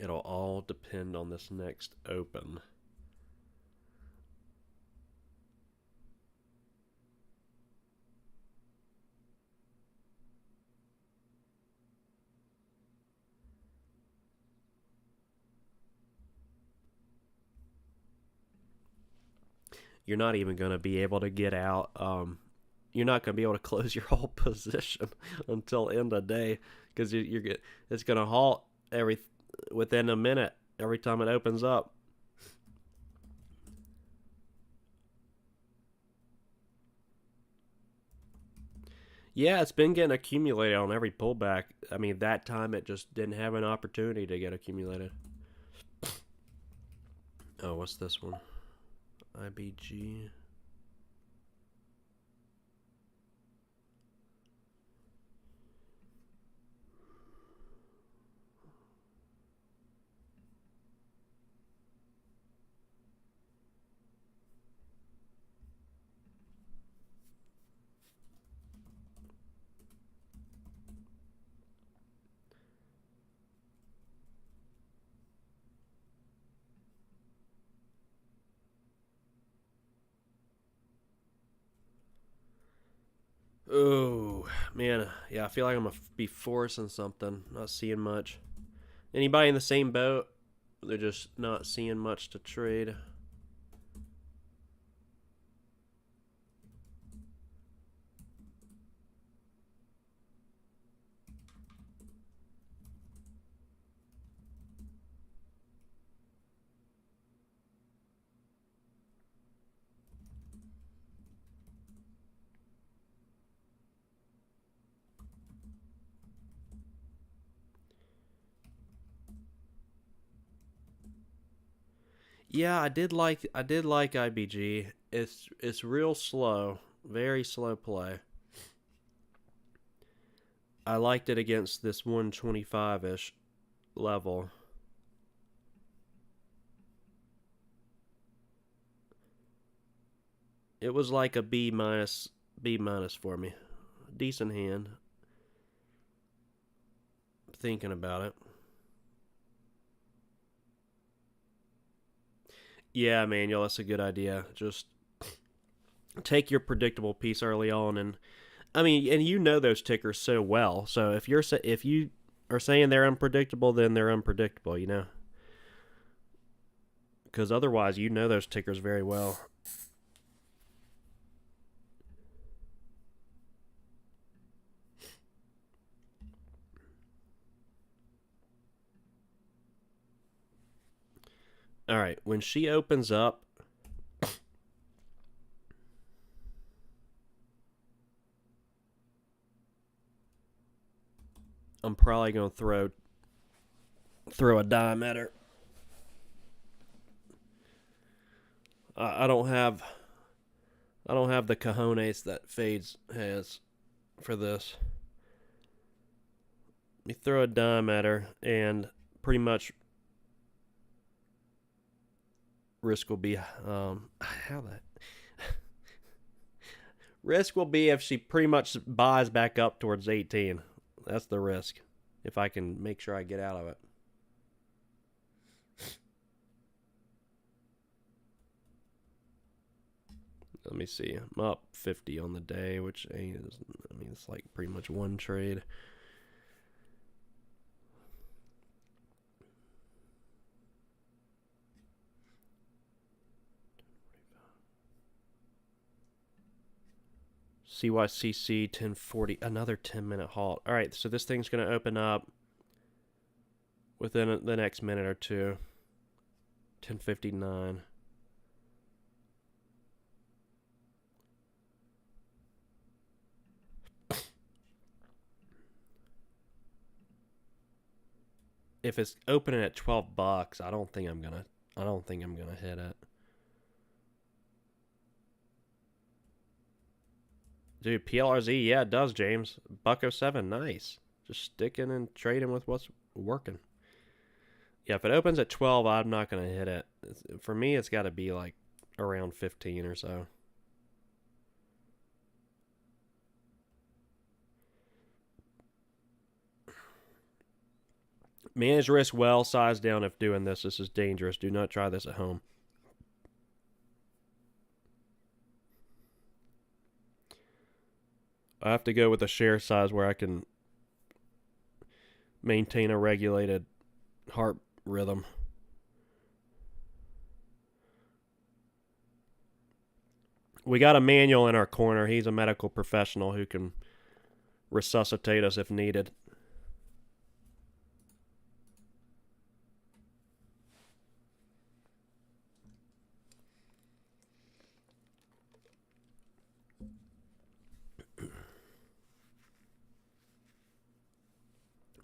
It'll all depend on this next open. You're not even going to be able to get out. You're not going to be able to close your whole position until end of day because it's going to halt within a minute every time it opens up. Yeah, it's been getting accumulated on every pullback. I mean, that time it just didn't have an opportunity to get accumulated. Oh, what's this one? IBG. Oh, man. Yeah, I feel like I'm going to be forcing something. Not seeing much. Anybody in the same boat? They're just not seeing much to trade. Yeah, I did like IBG. It's real slow, very slow play. I liked it against this 125-ish level. It was like a B minus for me. Decent hand. Thinking about it. Yeah, Manuel, that's a good idea. Just take your predictable piece early on, and I mean, and you know those tickers so well. So if you are saying they're unpredictable, then they're unpredictable. Because otherwise, you know those tickers very well. All right, when she opens up, I'm probably gonna throw a dime at her. I don't have the cojones that Fades has for this. Let me throw a dime at her, and pretty much risk will be how that risk will be if she pretty much buys back up towards 18. That's the risk. If I can make sure I get out of it. Let me see. I'm up 50 on the day, which ain't. I mean, it's like pretty much one trade. CYCC 1040. Another 10-minute halt. All right, so this thing's going to open up within the next minute or two. 10:59. If it's opening at $12, I don't think I'm gonna hit it. Dude, PLRZ, yeah, it does, James. $1.07, nice. Just sticking and trading with what's working. Yeah, if it opens at 12, I'm not gonna hit it. For me, it's got to be like around 15 or so. Manage risk well, size down if doing this. This is dangerous. Do not try this at home. I have to go with a share size where I can maintain a regulated heart rhythm. We got a manual in our corner. He's a medical professional who can resuscitate us if needed.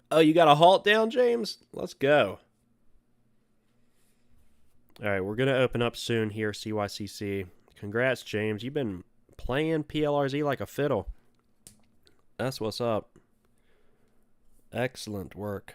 Oh, you got a halt down, James? Let's go. All right, we're going to open up soon here, CYCC. Congrats, James. You've been playing PLRZ like a fiddle. That's what's up. Excellent work.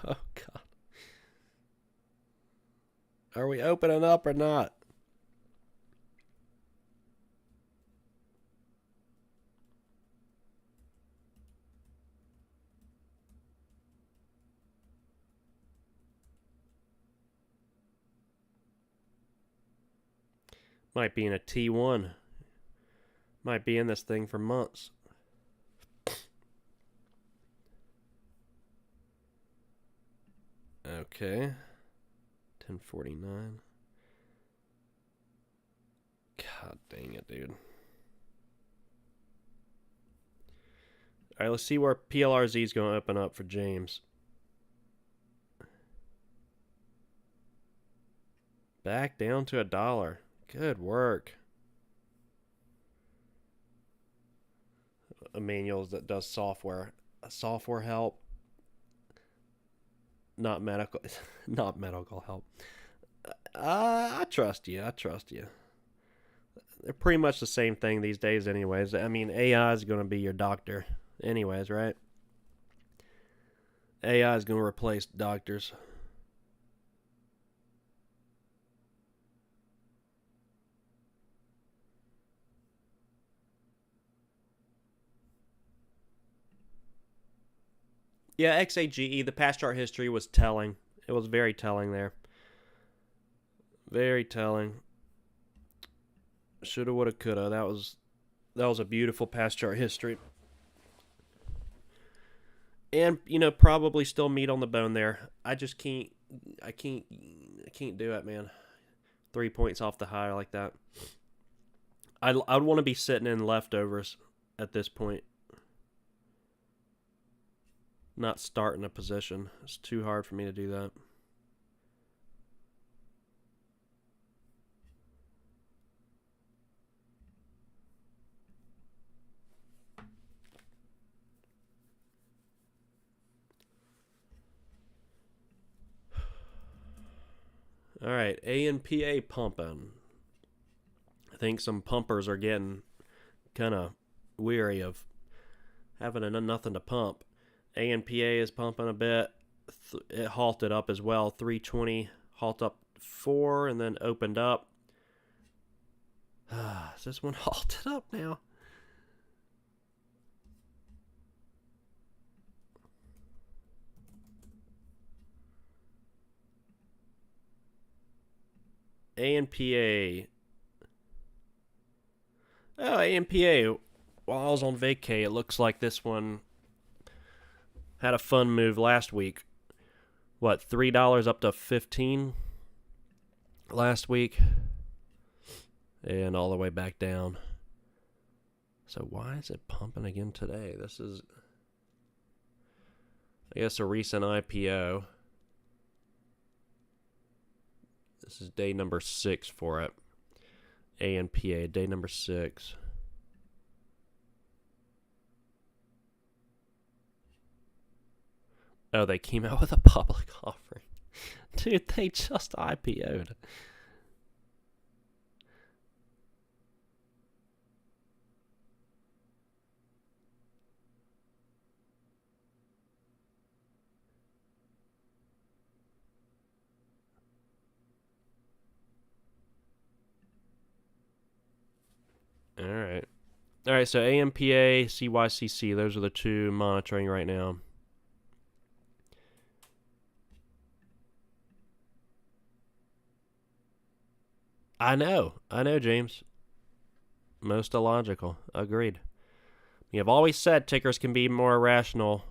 Oh, God. Are we opening up or not? Might be in a T1. Might be in this thing for months. Okay. 1049. God dang it, dude. All right, let's see where PLRZ is going to open up for James. Back down to $1. Good work. Emmanuel's that does software help, not medical, not medical help. I trust you. They're pretty much the same thing these days, anyways. I mean, AI is going to be your doctor, anyways, right? AI is going to replace doctors. Yeah, XAGE, the past chart history was telling. It was very telling there. Very telling. Shoulda, woulda, coulda. That was a beautiful past chart history. And, probably still meat on the bone there. I just can't do it, man. 3 points off the high like that. I'd want to be sitting in leftovers at this point. Not starting a position. It's too hard for me to do that. All right, ANPA pumping. I think some pumpers are getting kind of weary of having nothing to pump. ANPA is pumping a bit. It halted up as well. 320 halt up 4 and then opened up. Is this one halted up now? ANPA. Oh, ANPA. While I was on vacay, it looks like this one had a fun move last week. What, $3 up to 15 last week? And all the way back down. So why is it pumping again today? This is, I guess, a recent IPO. This is day number 6 for it. ANPA, day number 6. Oh, they came out with a public offering. Dude, they just IPO'd. All right, so ANPA, CYCC, those are the two monitoring right now. I know, James. Most illogical. Agreed. We have always said tickers can be more irrational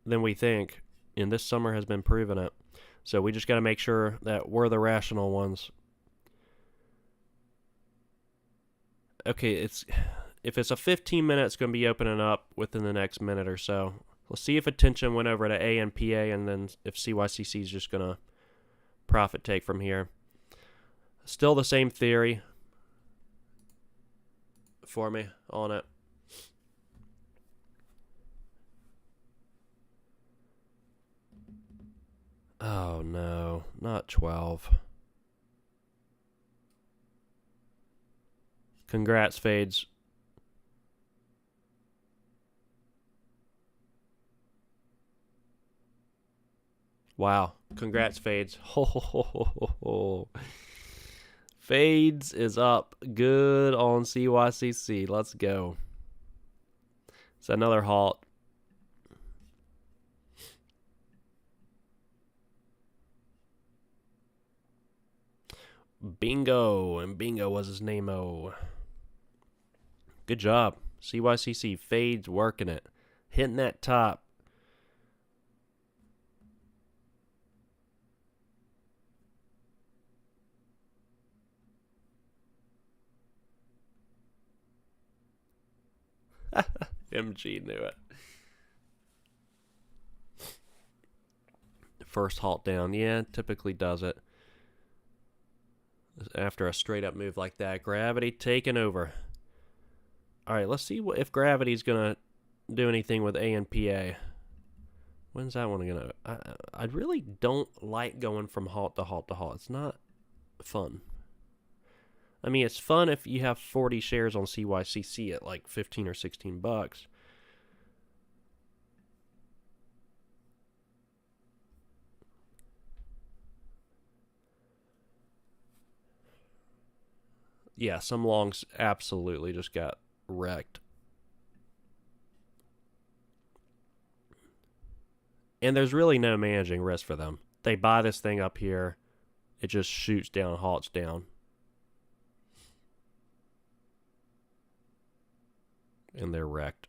than we think, and this summer has been proving it. So we just got to make sure that we're the rational ones. Okay, if it's a 15-minute, it's going to be opening up within the next minute or so. We'll see if attention went over to ANPA, and then if CYCC is just going to profit take from here. Still the same theory for me on it. Oh no, not 12. Congrats, Fades. Wow. Congrats, Fades. Ho, ho, ho, ho, ho, ho. Fades is up good on CYCC. Let's go. It's another halt. Bingo. And Bingo was his name-o. Good job. CYCC. Fades working it. Hitting that top. MG knew it. First halt down. Yeah, typically does it. After a straight up move like that. Gravity taking over. Alright, let's see if Gravity's going to do anything with ANPA. When's that one going to... I really don't like going from halt to halt to halt. It's not fun. I mean, it's fun if you have 40 shares on CYCC at like 15 or 16 bucks. Yeah, some longs absolutely just got wrecked. And there's really no managing risk for them. They buy this thing up here. It just shoots down, halts down. And they're wrecked.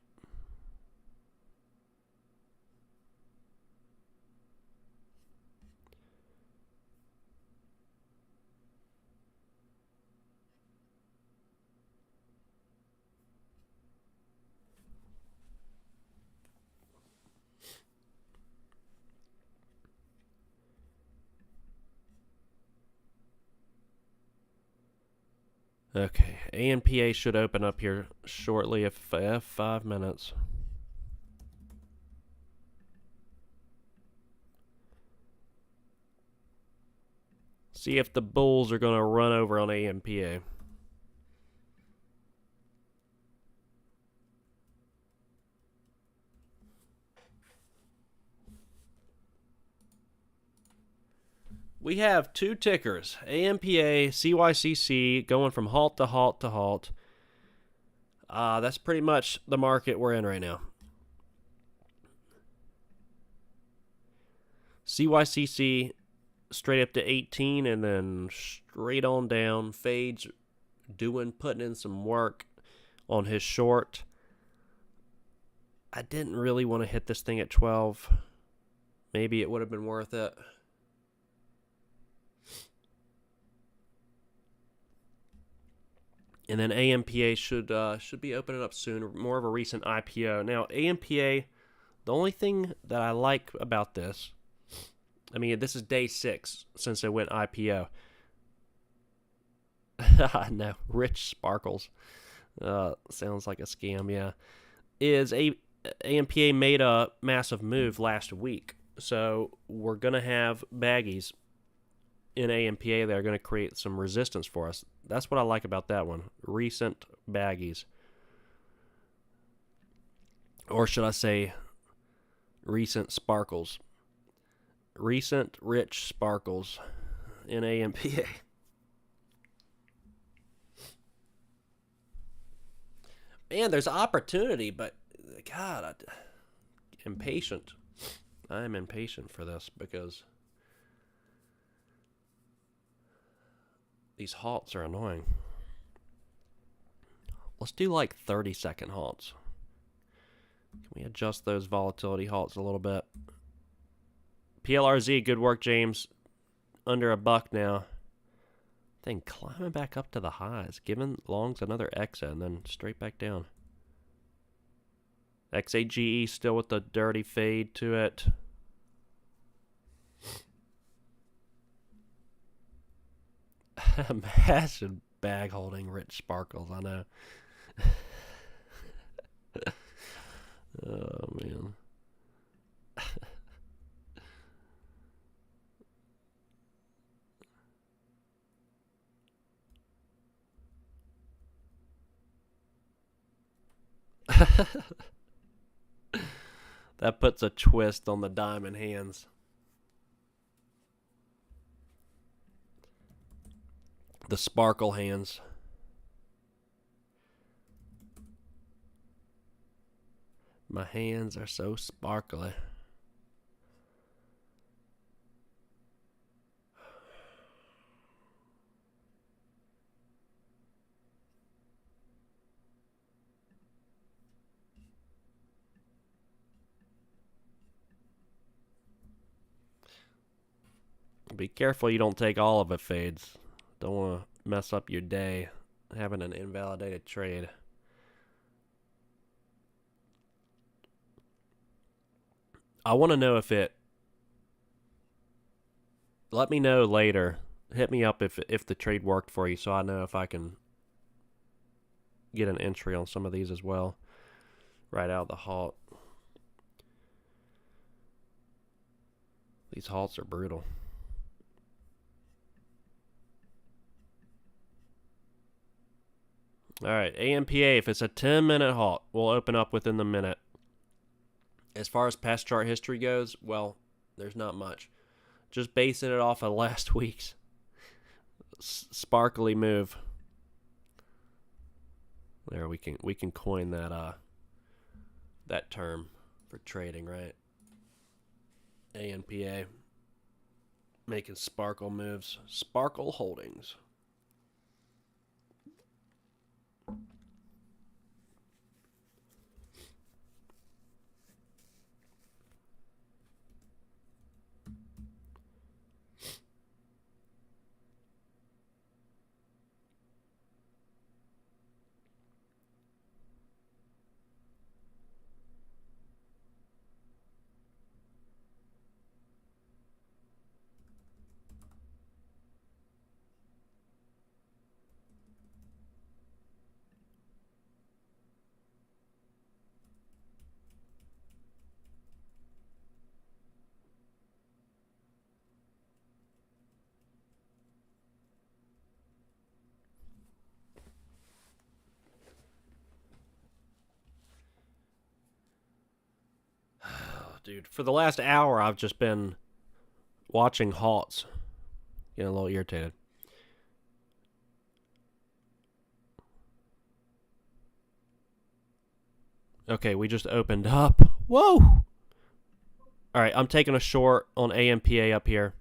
Okay, ANPA should open up here shortly if 5 minutes. See if the bulls are going to run over on ANPA. We have two tickers, ANPA, CYCC, going from halt to halt to halt. That's pretty much the market we're in right now. CYCC straight up to 18 and then straight on down. Fades putting in some work on his short. I didn't really want to hit this thing at 12. Maybe it would have been worth it. And then ANPA should be opening up soon. More of a recent IPO. Now, ANPA, the only thing that I like about this, I mean, this is day 6 since it went IPO. No, Rich Sparkles. Sounds like a scam, yeah. ANPA made a massive move last week. So we're going to have baggies in ANPA that are going to create some resistance for us. That's what I like about that one. Recent baggies. Or should I say recent sparkles. Recent rich sparkles in ANPA. Man, there's opportunity, but God, I'm impatient. I'm impatient for this because these halts are annoying. Let's do like 30-second halts. Can we adjust those volatility halts a little bit? PLRZ, good work, James. Under $1 now. Thing climbing back up to the highs. Giving longs another exit and then straight back down. XAGE still with the dirty fade to it. Massive bag holding Rich Sparkles, I know. Oh, man. That puts a twist on the diamond hands. The sparkle hands. My hands are so sparkly. Be careful you don't take all of it fades. Don't want to mess up your day having an invalidated trade. I want to know if it. Let me know later. Hit me up if the trade worked for you, so I know if I can get an entry on some of these as well. Right out of the halt. These halts are brutal. All right, AMPA, if it's a 10-minute halt, we'll open up within the minute. As far as past chart history goes, well, there's not much. Just basing it off of last week's sparkly move. There, we can coin that term for trading, right? ANPA. Making sparkle moves. Sparkle Holdings. Dude, for the last hour, I've just been watching halts. Getting a little irritated. Okay, we just opened up. Whoa! All right, I'm taking a short on AMPA up here.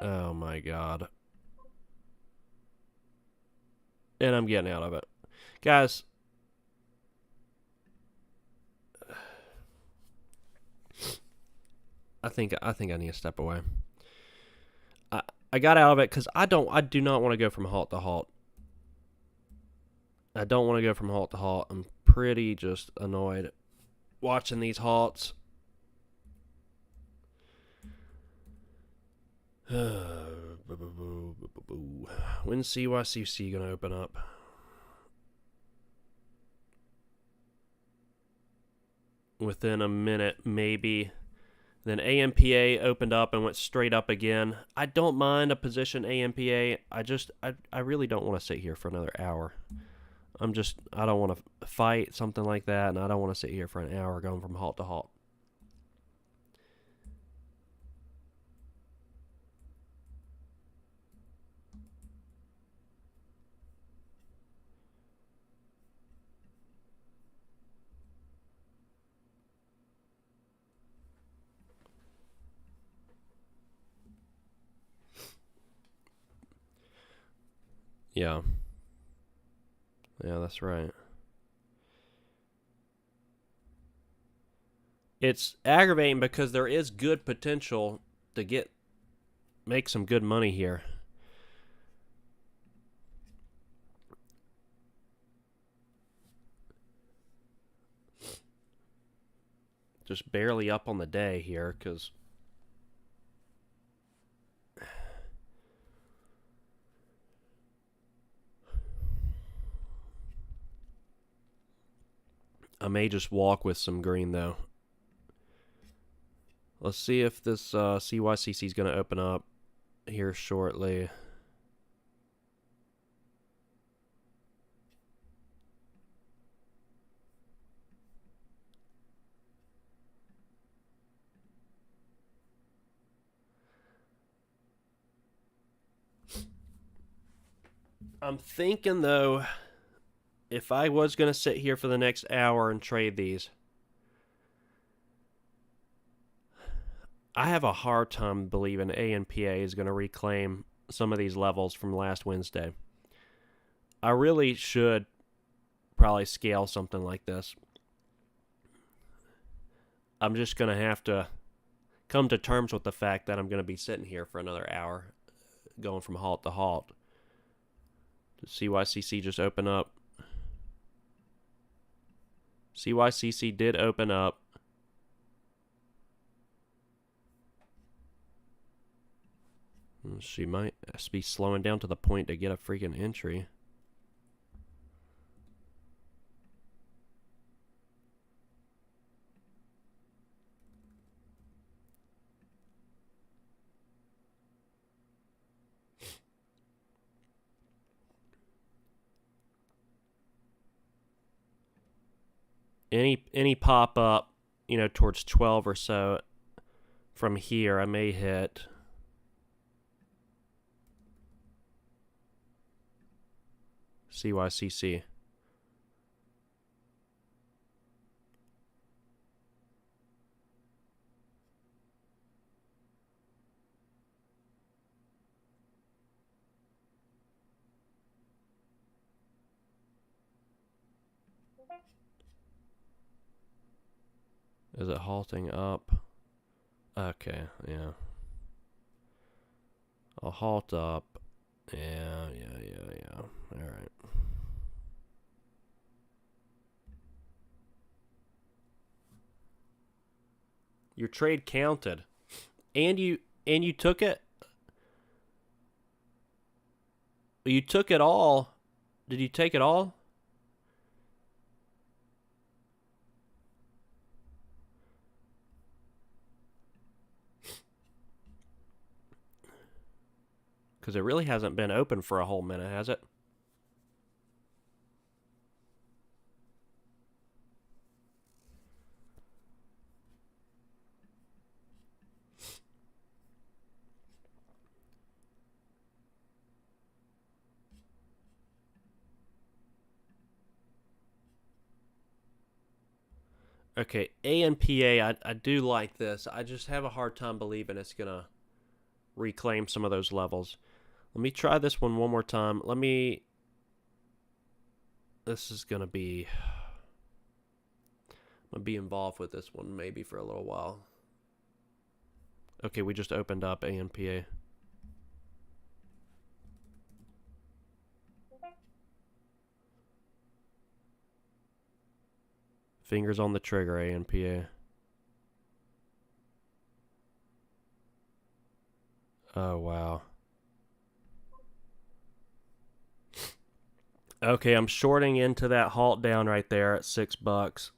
Oh my god. And I'm getting out of it. Guys, I think I need to step away. I got out of it because I do not want to go from halt to halt. I don't want to go from halt to halt. I'm pretty just annoyed watching these halts. When's CYCC gonna open up? Within a minute, maybe. Then AMPA opened up and went straight up again. I don't mind a position AMPA. I really don't want to sit here for another hour. I don't want to fight something like that, and I don't want to sit here for an hour going from halt to halt. Yeah. Yeah, that's right. It's aggravating because there is good potential to make some good money here. Just barely up on the day here because I may just walk with some green, though. Let's see if this CYCC is going to open up here shortly. I'm thinking, though, if I was going to sit here for the next hour and trade these, I have a hard time believing ANPA is going to reclaim some of these levels from last Wednesday. I really should probably scale something like this. I'm just going to have to come to terms with the fact that I'm going to be sitting here for another hour, going from halt to halt. Did CYCC just open up? CYCC did open up. She might be slowing down to the point to get a freaking entry. Any pop up, you know, towards 12 or so from here, I may hit. CYCC. Is it halting up? Okay, yeah. I'll halt up. Yeah. Alright. Your trade counted. And you took it? You took it all? Did you take it all? Because it really hasn't been open for a whole minute, has it? Okay, ANPA, I do like this. I just have a hard time believing it's going to reclaim some of those levels. Let me try this one more time. This is going to be... I'm going to be involved with this one maybe for a little while. Okay, we just opened up ANPA. Fingers on the trigger, ANPA. Oh, wow. Okay, I'm shorting into that halt down right there at $6.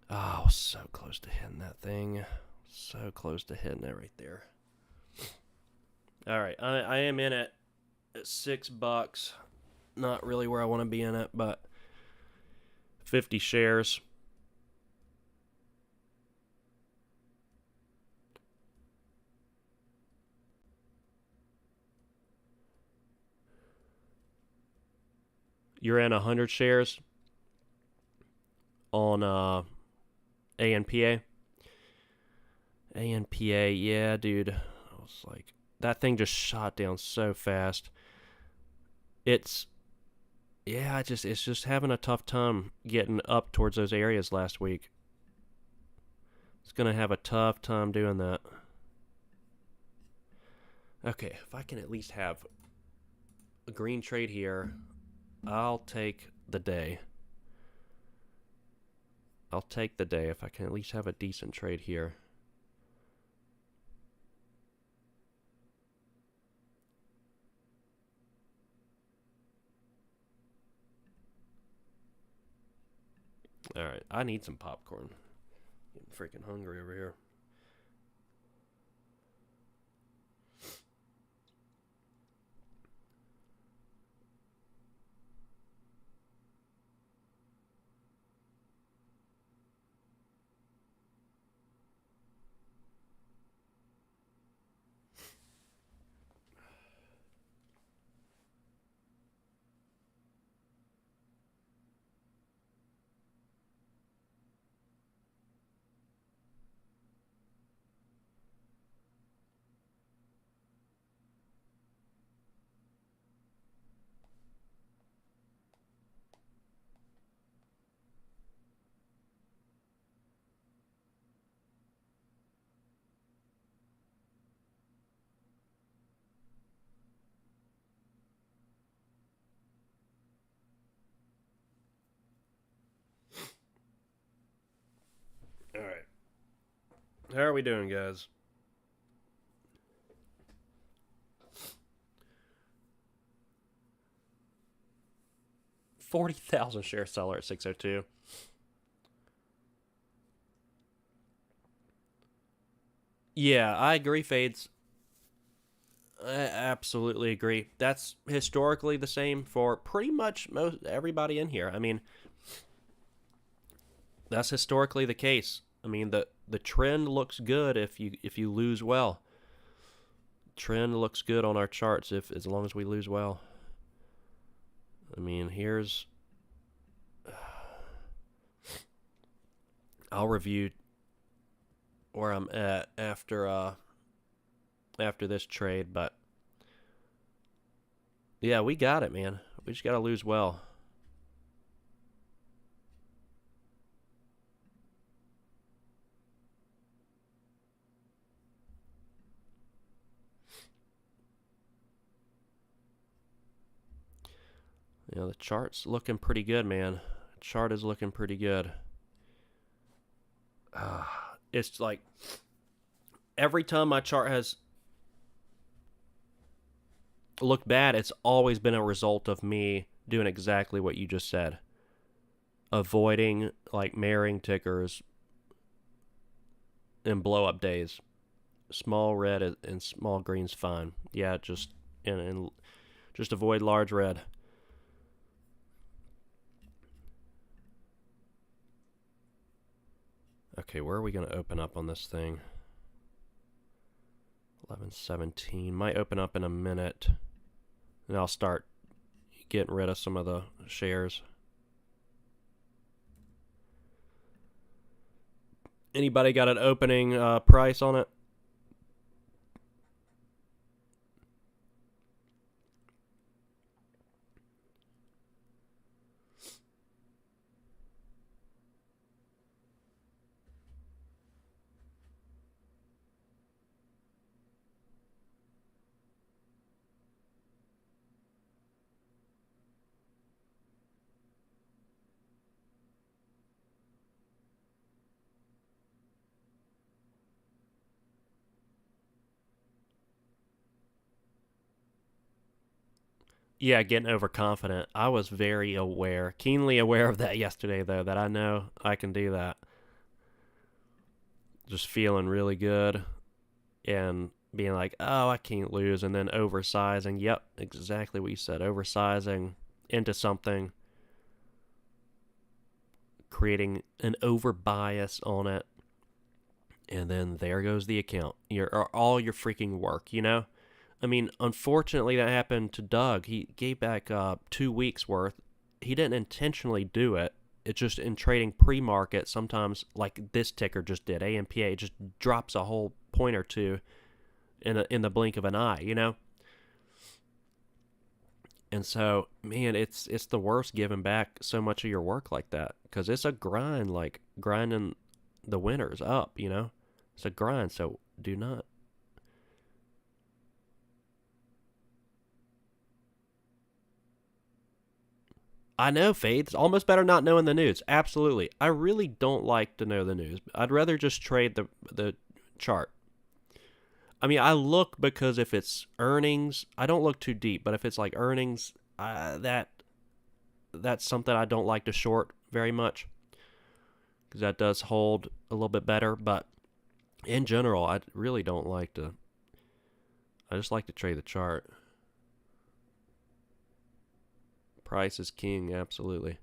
Oh, so close to hitting that thing. So close to hitting it right there. All right, I am in it at $6. Not really where I want to be in it, but 50 shares. You're in 100 shares on ANPA. ANPA, yeah, dude. I was like, that thing just shot down so fast. It's just having a tough time getting up towards those areas last week. It's going to have a tough time doing that. Okay, if I can at least have a green trade here, I'll take the day. I'll take the day if I can at least have a decent trade here. Alright, I need some popcorn. Getting freaking hungry over here. How are we doing, guys? 40,000 share seller at 602. Yeah, I agree, Fades. I absolutely agree. That's historically the same for pretty much most everybody in here. I mean, that's historically the case. I mean, the trend looks good if you lose well. Trend looks good on our charts if as long as we lose well. I mean, here's I'll review where I'm at after this trade, but yeah, we got it, man. We just got to lose well. You know, the chart's looking pretty good, man. Chart is looking pretty good. It's like every time my chart has looked bad, it's always been a result of me doing exactly what you just said. Avoiding like marrying tickers and blow up days. Small red and small green's fine. Yeah, and just avoid large red. Okay, where are we going to open up on this thing? 11:17 might open up in a minute, and I'll start getting rid of some of the shares. Anybody got an opening price on it? Yeah, getting overconfident. I was very aware, keenly aware of that yesterday, though, that I know I can do that. Just feeling really good and being like, oh, I can't lose, and then oversizing. Yep, exactly what you said. Oversizing into something, creating an over bias on it, and then there goes the account. All your freaking work, you know? I mean, unfortunately, that happened to Doug. He gave back 2 weeks worth. He didn't intentionally do it. It's just in trading pre-market, sometimes like this ticker just did, AMPA, it just drops a whole point or two in the blink of an eye, you know? And so, man, it's the worst giving back so much of your work like that because it's a grind, like grinding the winners up, you know? It's a grind, so do not. I know, Faith. It's almost better not knowing the news. Absolutely. I really don't like to know the news. I'd rather just trade the chart. I mean, I look because if it's earnings, I don't look too deep. But if it's like earnings, that's something I don't like to short very much because that does hold a little bit better. But in general, I really don't like to. I just like to trade the chart. Price is king, absolutely.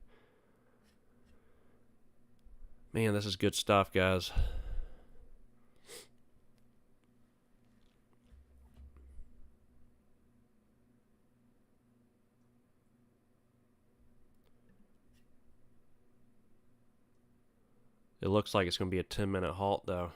Man, this is good stuff, guys. It looks like it's going to be a 10-minute halt, though.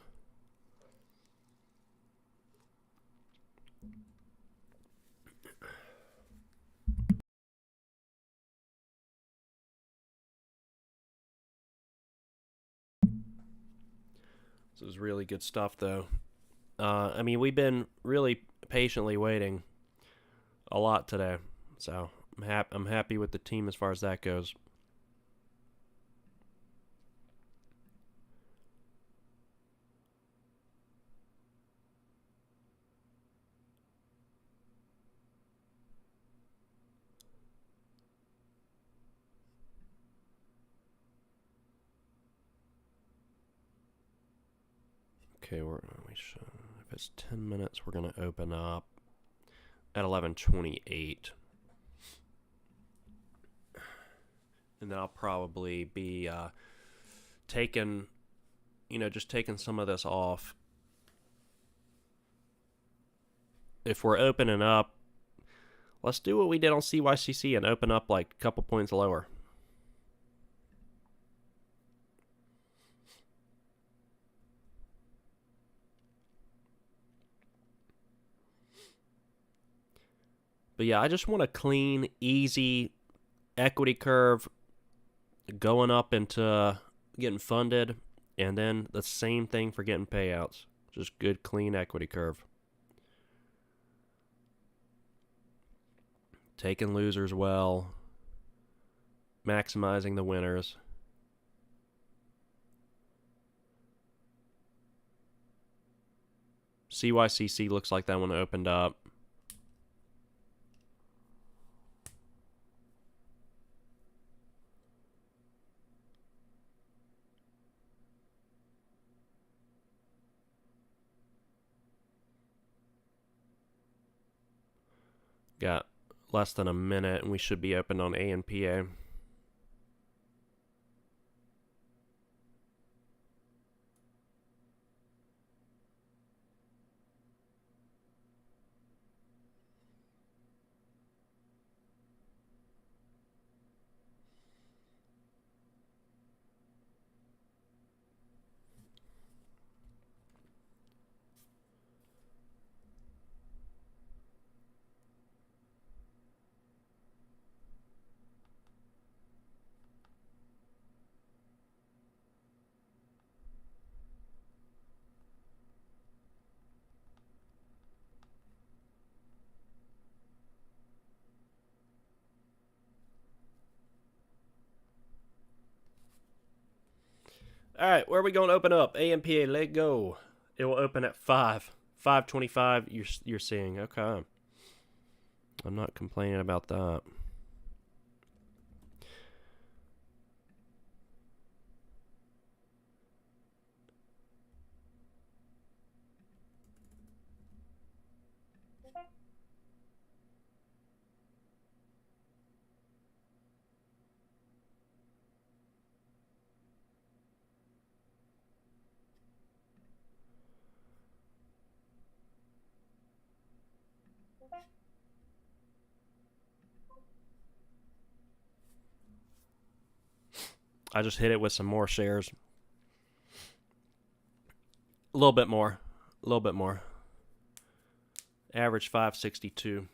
This is really good stuff, though. I mean, we've been really patiently waiting a lot today, so I'm happy with the team as far as that goes. Okay, if it's 10 minutes, we're going to open up at 11:28. And then I'll probably be taking some of this off. If we're opening up, let's do what we did on CYCC and open up like a couple points lower. But yeah, I just want a clean, easy equity curve going up into getting funded, and then the same thing for getting payouts. Just good, clean equity curve. Taking losers well, maximizing the winners. CYCC looks like that one opened up. Got less than a minute, and we should be open on ANPA. All right, where are we going to open up? ANPA, let go. It will open at 5:25. You're seeing. Okay. I'm not complaining about that. I just hit it with some more shares. A little bit more. A little bit more. Average 562.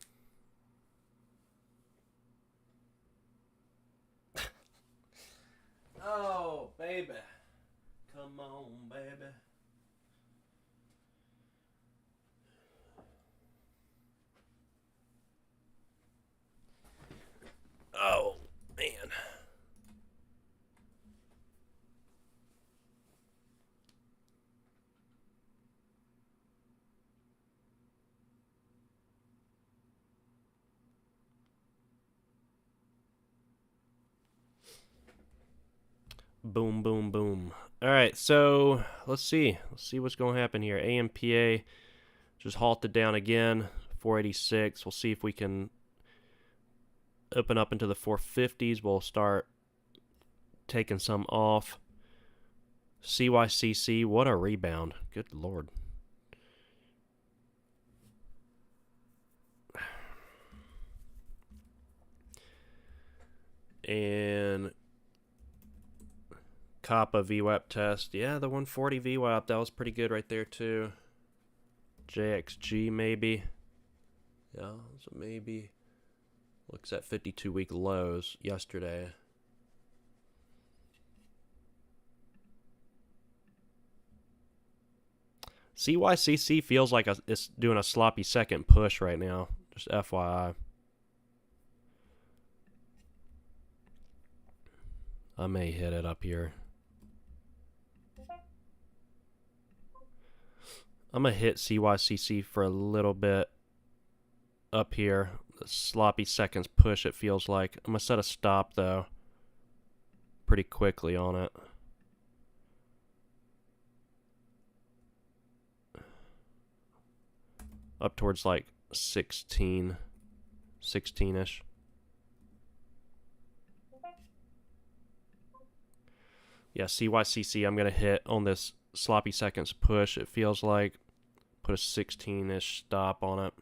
Oh, baby. Come on, baby. Oh, man. Boom, boom, boom. All right, so let's see. Let's see what's going to happen here. ANPA just halted down again, 486. We'll see if we can open up into the 450s. We'll start taking some off. CYCC, what a rebound. Good Lord. And Kappa VWAP test. Yeah, the 140 VWAP, that was pretty good right there too. JXG maybe. Yeah, so maybe. Looks at 52-week lows yesterday. CYCC feels like it's doing a sloppy second push right now. Just FYI. I may hit it up here. I'm going to hit CYCC for a little bit up here. The sloppy seconds push, it feels like. I'm going to set a stop, though, pretty quickly on it. up towards like 16-ish. Yeah, CYCC I'm going to hit on this sloppy seconds push. It feels like put a 16-ish stop on it.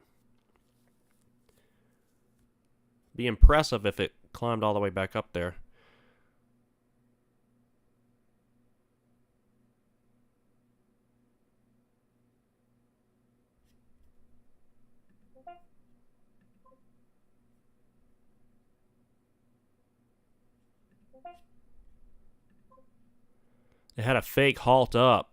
Be impressive if it climbed all the way back up there. It had a fake halt up.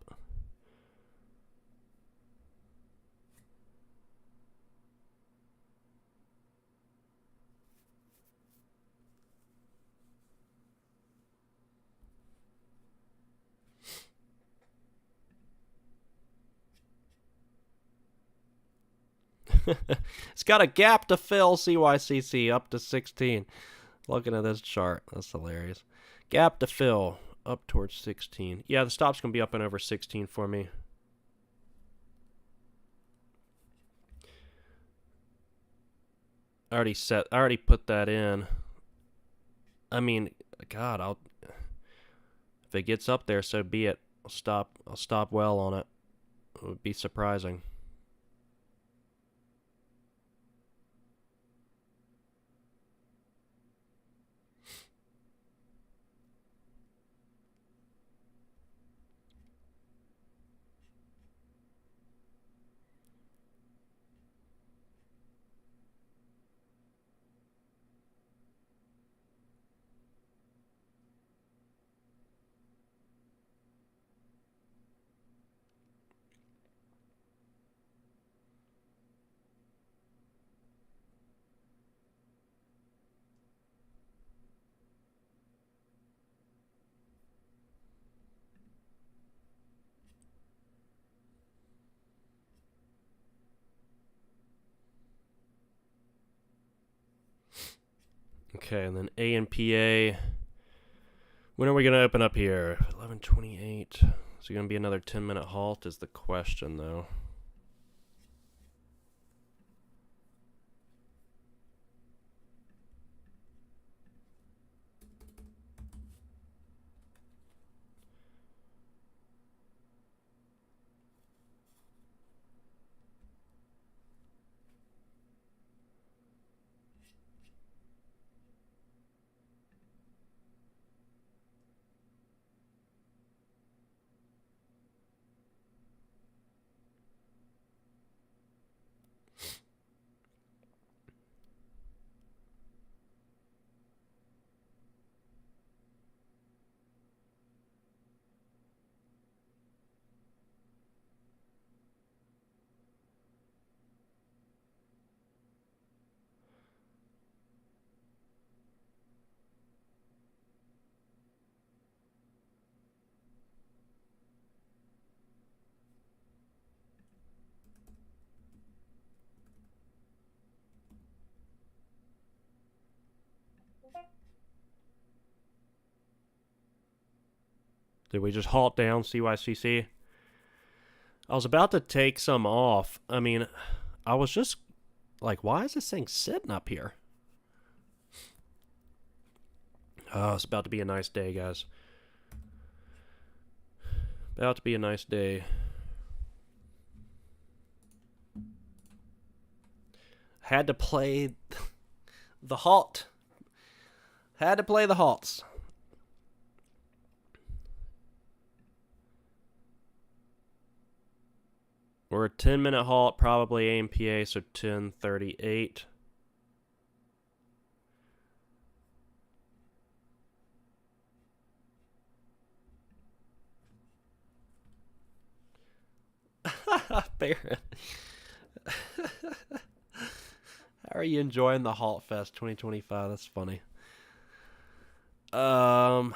It's got a gap to fill, CYCC, up to 16. Looking at this chart, that's hilarious. Gap to fill, up towards 16. Yeah, the stop's going to be up and over 16 for me. I already put that in. I mean, God, if it gets up there, so be it. I'll stop well on it. It would be surprising. Okay, and then ANPA. When are we going to open up here? 11:28. Is it going to be another 10-minute halt is the question, though. Did we just halt down CYCC? I was about to take some off. I mean, I was just like, why is this thing sitting up here? Oh, it's about to be a nice day, guys. About to be a nice day. Had to play the halt. Had to play the halts. We're a 10-minute halt, probably AMPA, so 10:38. Baron. How are you enjoying the Halt Fest 2025? That's funny. That's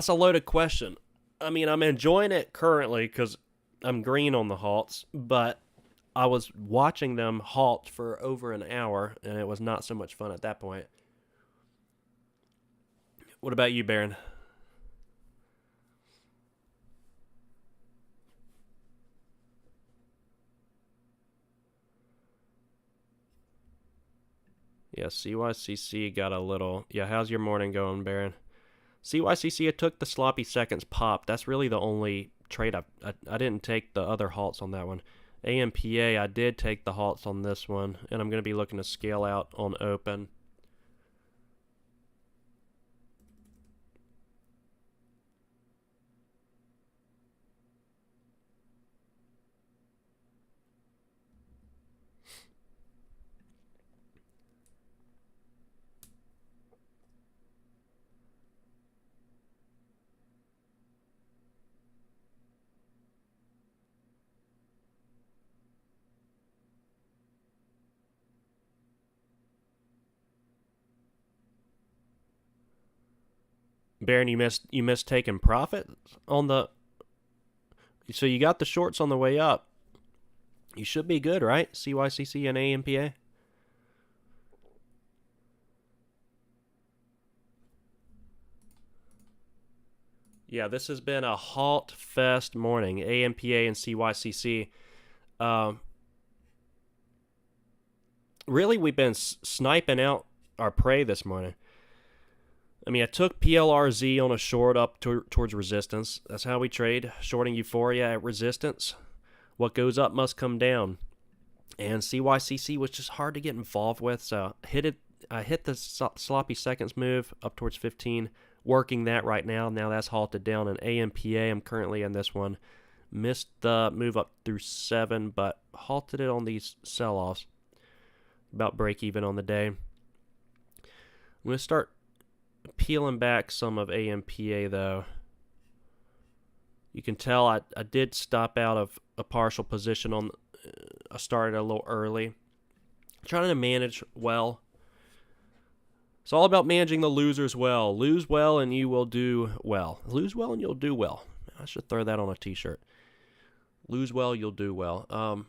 a loaded question. I mean, I'm enjoying it currently because I'm green on the halts, but I was watching them halt for over an hour, and it was not so much fun at that point. What about you, Baron? Yeah, CYCC got a little... Yeah, how's your morning going, Baron? CYCC, it took the sloppy seconds pop. That's really the only trade I didn't take the other halts on that one. AMPA, I did take the halts on this one, and I'm going to be looking to scale out on open. Baron, you missed taking profit on the... So you got the shorts on the way up. You should be good, right? CYCC and AMPA? Yeah, this has been a halt fest morning. AMPA and CYCC. Really, we've been sniping out our prey this morning. I mean, I took PLRZ on a short up towards resistance. That's how we trade, shorting Euphoria at resistance. What goes up must come down. And CYCC was just hard to get involved with, so I hit the sloppy seconds move up towards 15, working that right now. Now that's halted down. And AMPA, I'm currently in this one. Missed the move up through 7, but halted it on these sell-offs. About break even on the day. I'm going to start peeling back some of AMPA though. You can tell I did stop out of a partial position on... I started a little early. Trying to manage well. It's all about managing the losers well. Lose well and you will do well. Lose well and you'll do well. I should throw that on a t-shirt. Lose well, you'll do well.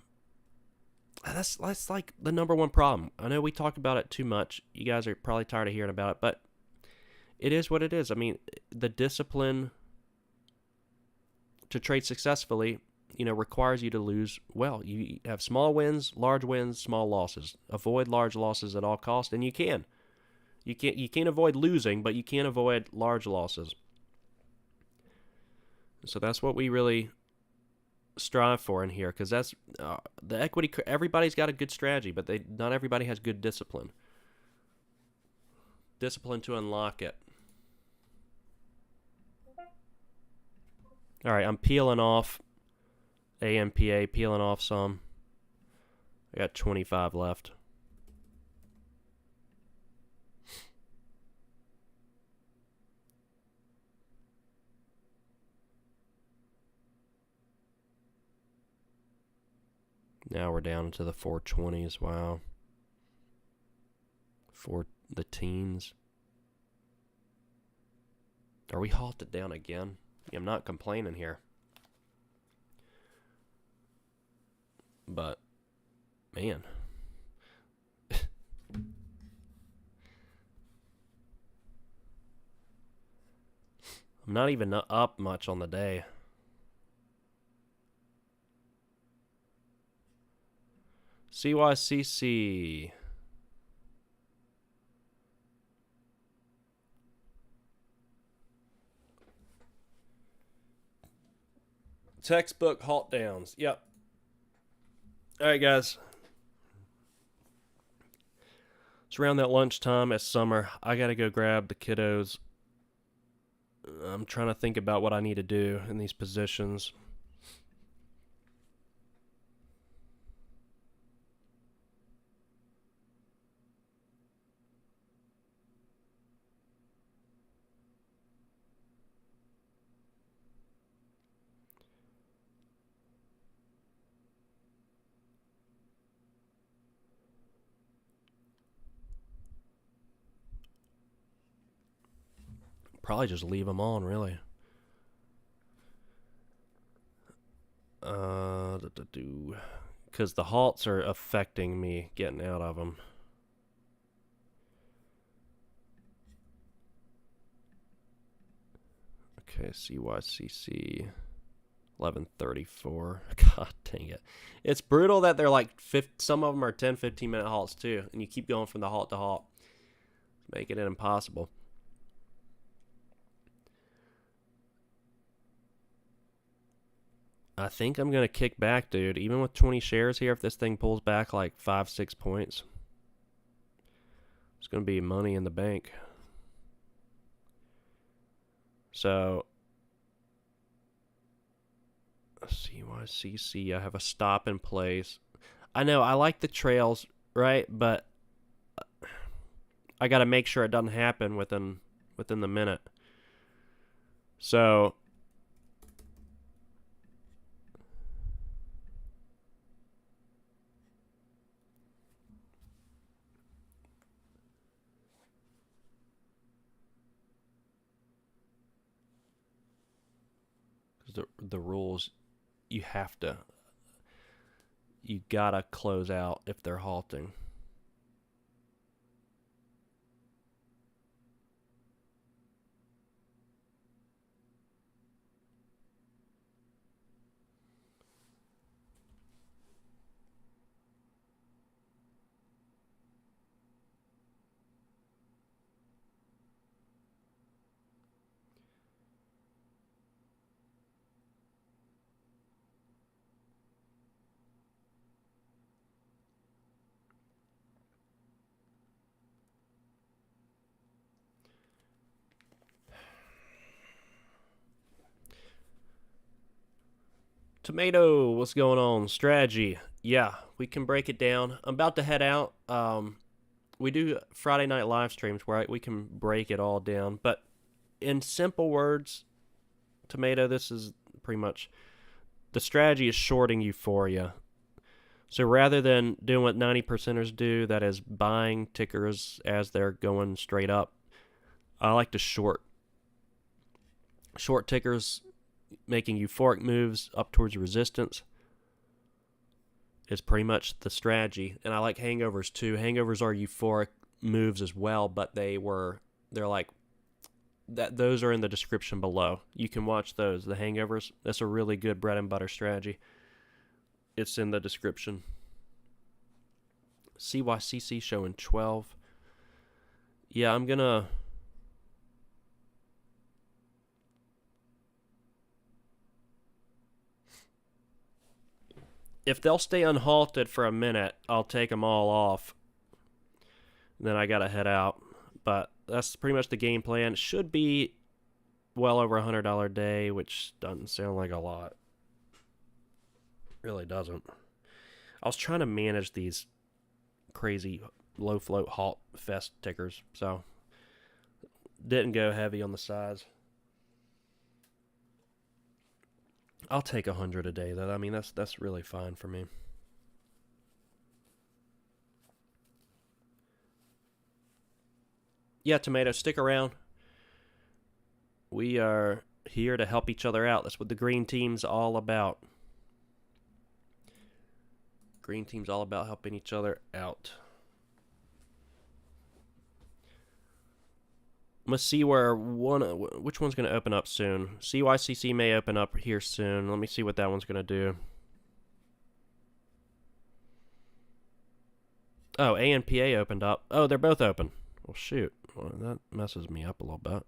That's like the number one problem. I know we talk about it too much. You guys are probably tired of hearing about it, but it is what it is. I mean, the discipline to trade successfully, requires you to lose well. You have small wins, small losses. Avoid large losses at all costs, and you can. You can't avoid losing, but you can't avoid large losses. So that's what we really strive for in here, because that's the equity. Everybody's got a good strategy, but not everybody has good discipline. Discipline to unlock it. All right, I'm peeling off AMPA, peeling off some. I got 25 left. Now we're down into the 420s. Wow. For the teens. Are we halted down again? I'm not complaining here. But, man. I'm not even up much on the day. CYCC. Textbook halt downs. Yep. All right, guys. It's around that lunchtime. It's summer. I got to go grab the kiddos. I'm trying to think about what I need to do in these positions. Probably just leave them on, really. Because the halts are affecting me getting out of them. Okay, CYCC. 11:34. God dang it. It's brutal that they're like, some of them are 10, 15-minute halts too, and you keep going from the halt to halt. It's making it impossible. I think I'm going to kick back, dude. Even with 20 shares here, if this thing pulls back like 5, 6 points, it's going to be money in the bank. So, CYCC, I have a stop in place. I know, I like the trails, right? But I got to make sure it doesn't happen within the minute. So, the rules, you gotta close out if they're halting. Tomato, what's going on? Strategy. Yeah, we can break it down. I'm about to head out. We do Friday night live streams where we can break it all down. But in simple words, Tomato, this is pretty much the strategy is shorting Euphoria. So rather than doing what 90%ers do, that is buying tickers as they're going straight up, I like to short tickers, making euphoric moves up towards resistance is pretty much the strategy. And I like hangovers too. Hangovers are euphoric moves as well, but they're like that. Those are in the description below. You can watch those. The hangovers. That's a really good bread and butter strategy. It's in the description. CYCC showing 12. Yeah, I'm gonna. If they'll stay unhalted for a minute, I'll take them all off. Then I gotta head out. But that's pretty much the game plan. It should be well over $100 day, which doesn't sound like a lot. Really doesn't. I was trying to manage these crazy low float halt fest tickers, so didn't go heavy on the size. I'll take 100 a day though. I mean, that's really fine for me. Yeah, Tomato, stick around. We are here to help each other out. That's what the green team's all about. Green team's all about helping each other out. Let's see which one's going to open up soon. CYCC may open up here soon. Let me see what that one's going to do. Oh, ANPA opened up. Oh, they're both open. Well, shoot. Well, that messes me up a little bit.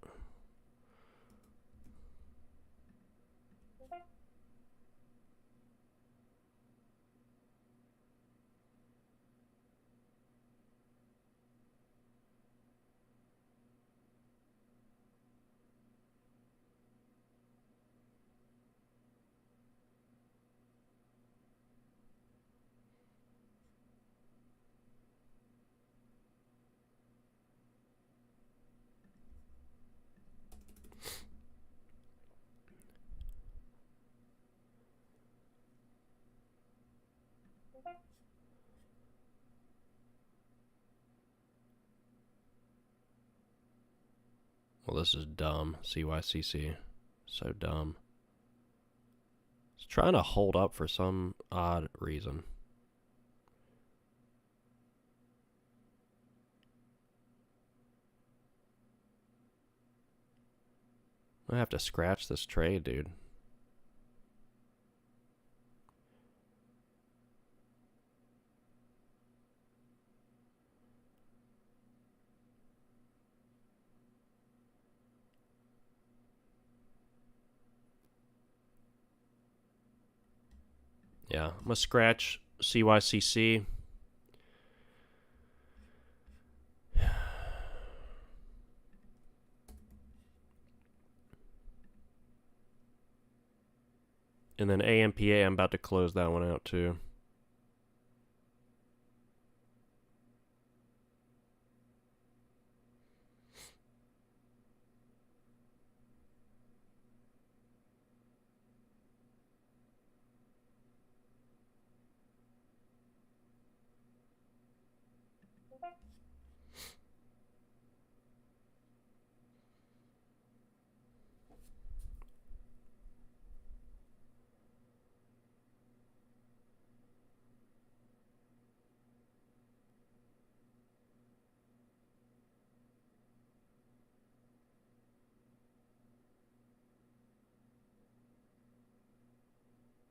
Well, this is dumb. CYCC. So dumb. It's trying to hold up for some odd reason. I have to scratch this trade, dude. Yeah, I'm going to scratch CYCC. And then AMPA, I'm about to close that one out too.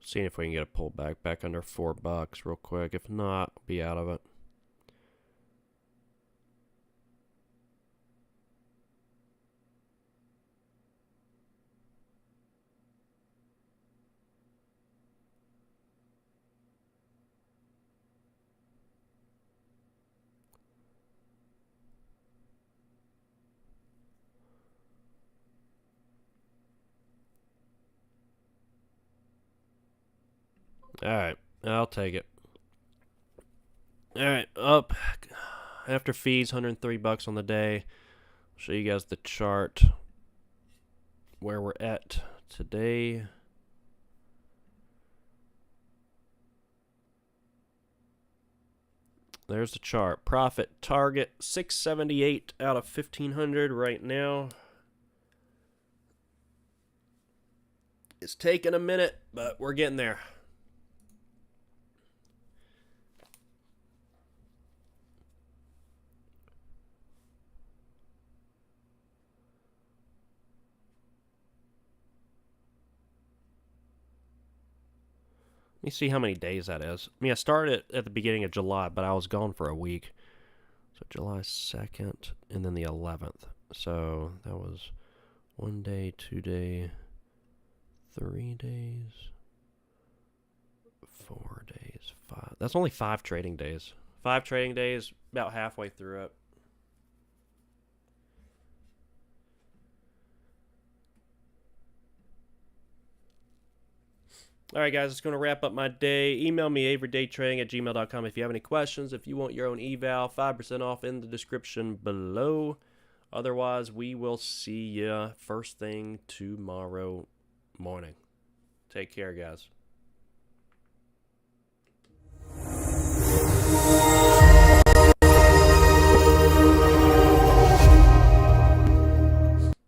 Seeing if we can get a pullback back under $4 real quick. If not, we'll be out of it. Alright, I'll take it. Alright, up after fees, $103 on the day. I'll show you guys the chart where we're at today. There's the chart. Profit target 678 out of 1500 right now. It's taking a minute, but we're getting there. Let me see how many days that is. I mean, I started at the beginning of July, but I was gone for a week. So July 2nd and then the 11th. So that was 1 day, 2 day, 3 days, 4 days, 5. That's only 5 trading days. 5 trading days, about halfway through it. All right, guys, it's going to wrap up my day. Email me, averydaytrading@gmail.com if you have any questions. If you want your own eval, 5% off in the description below. Otherwise, we will see you first thing tomorrow morning. Take care, guys.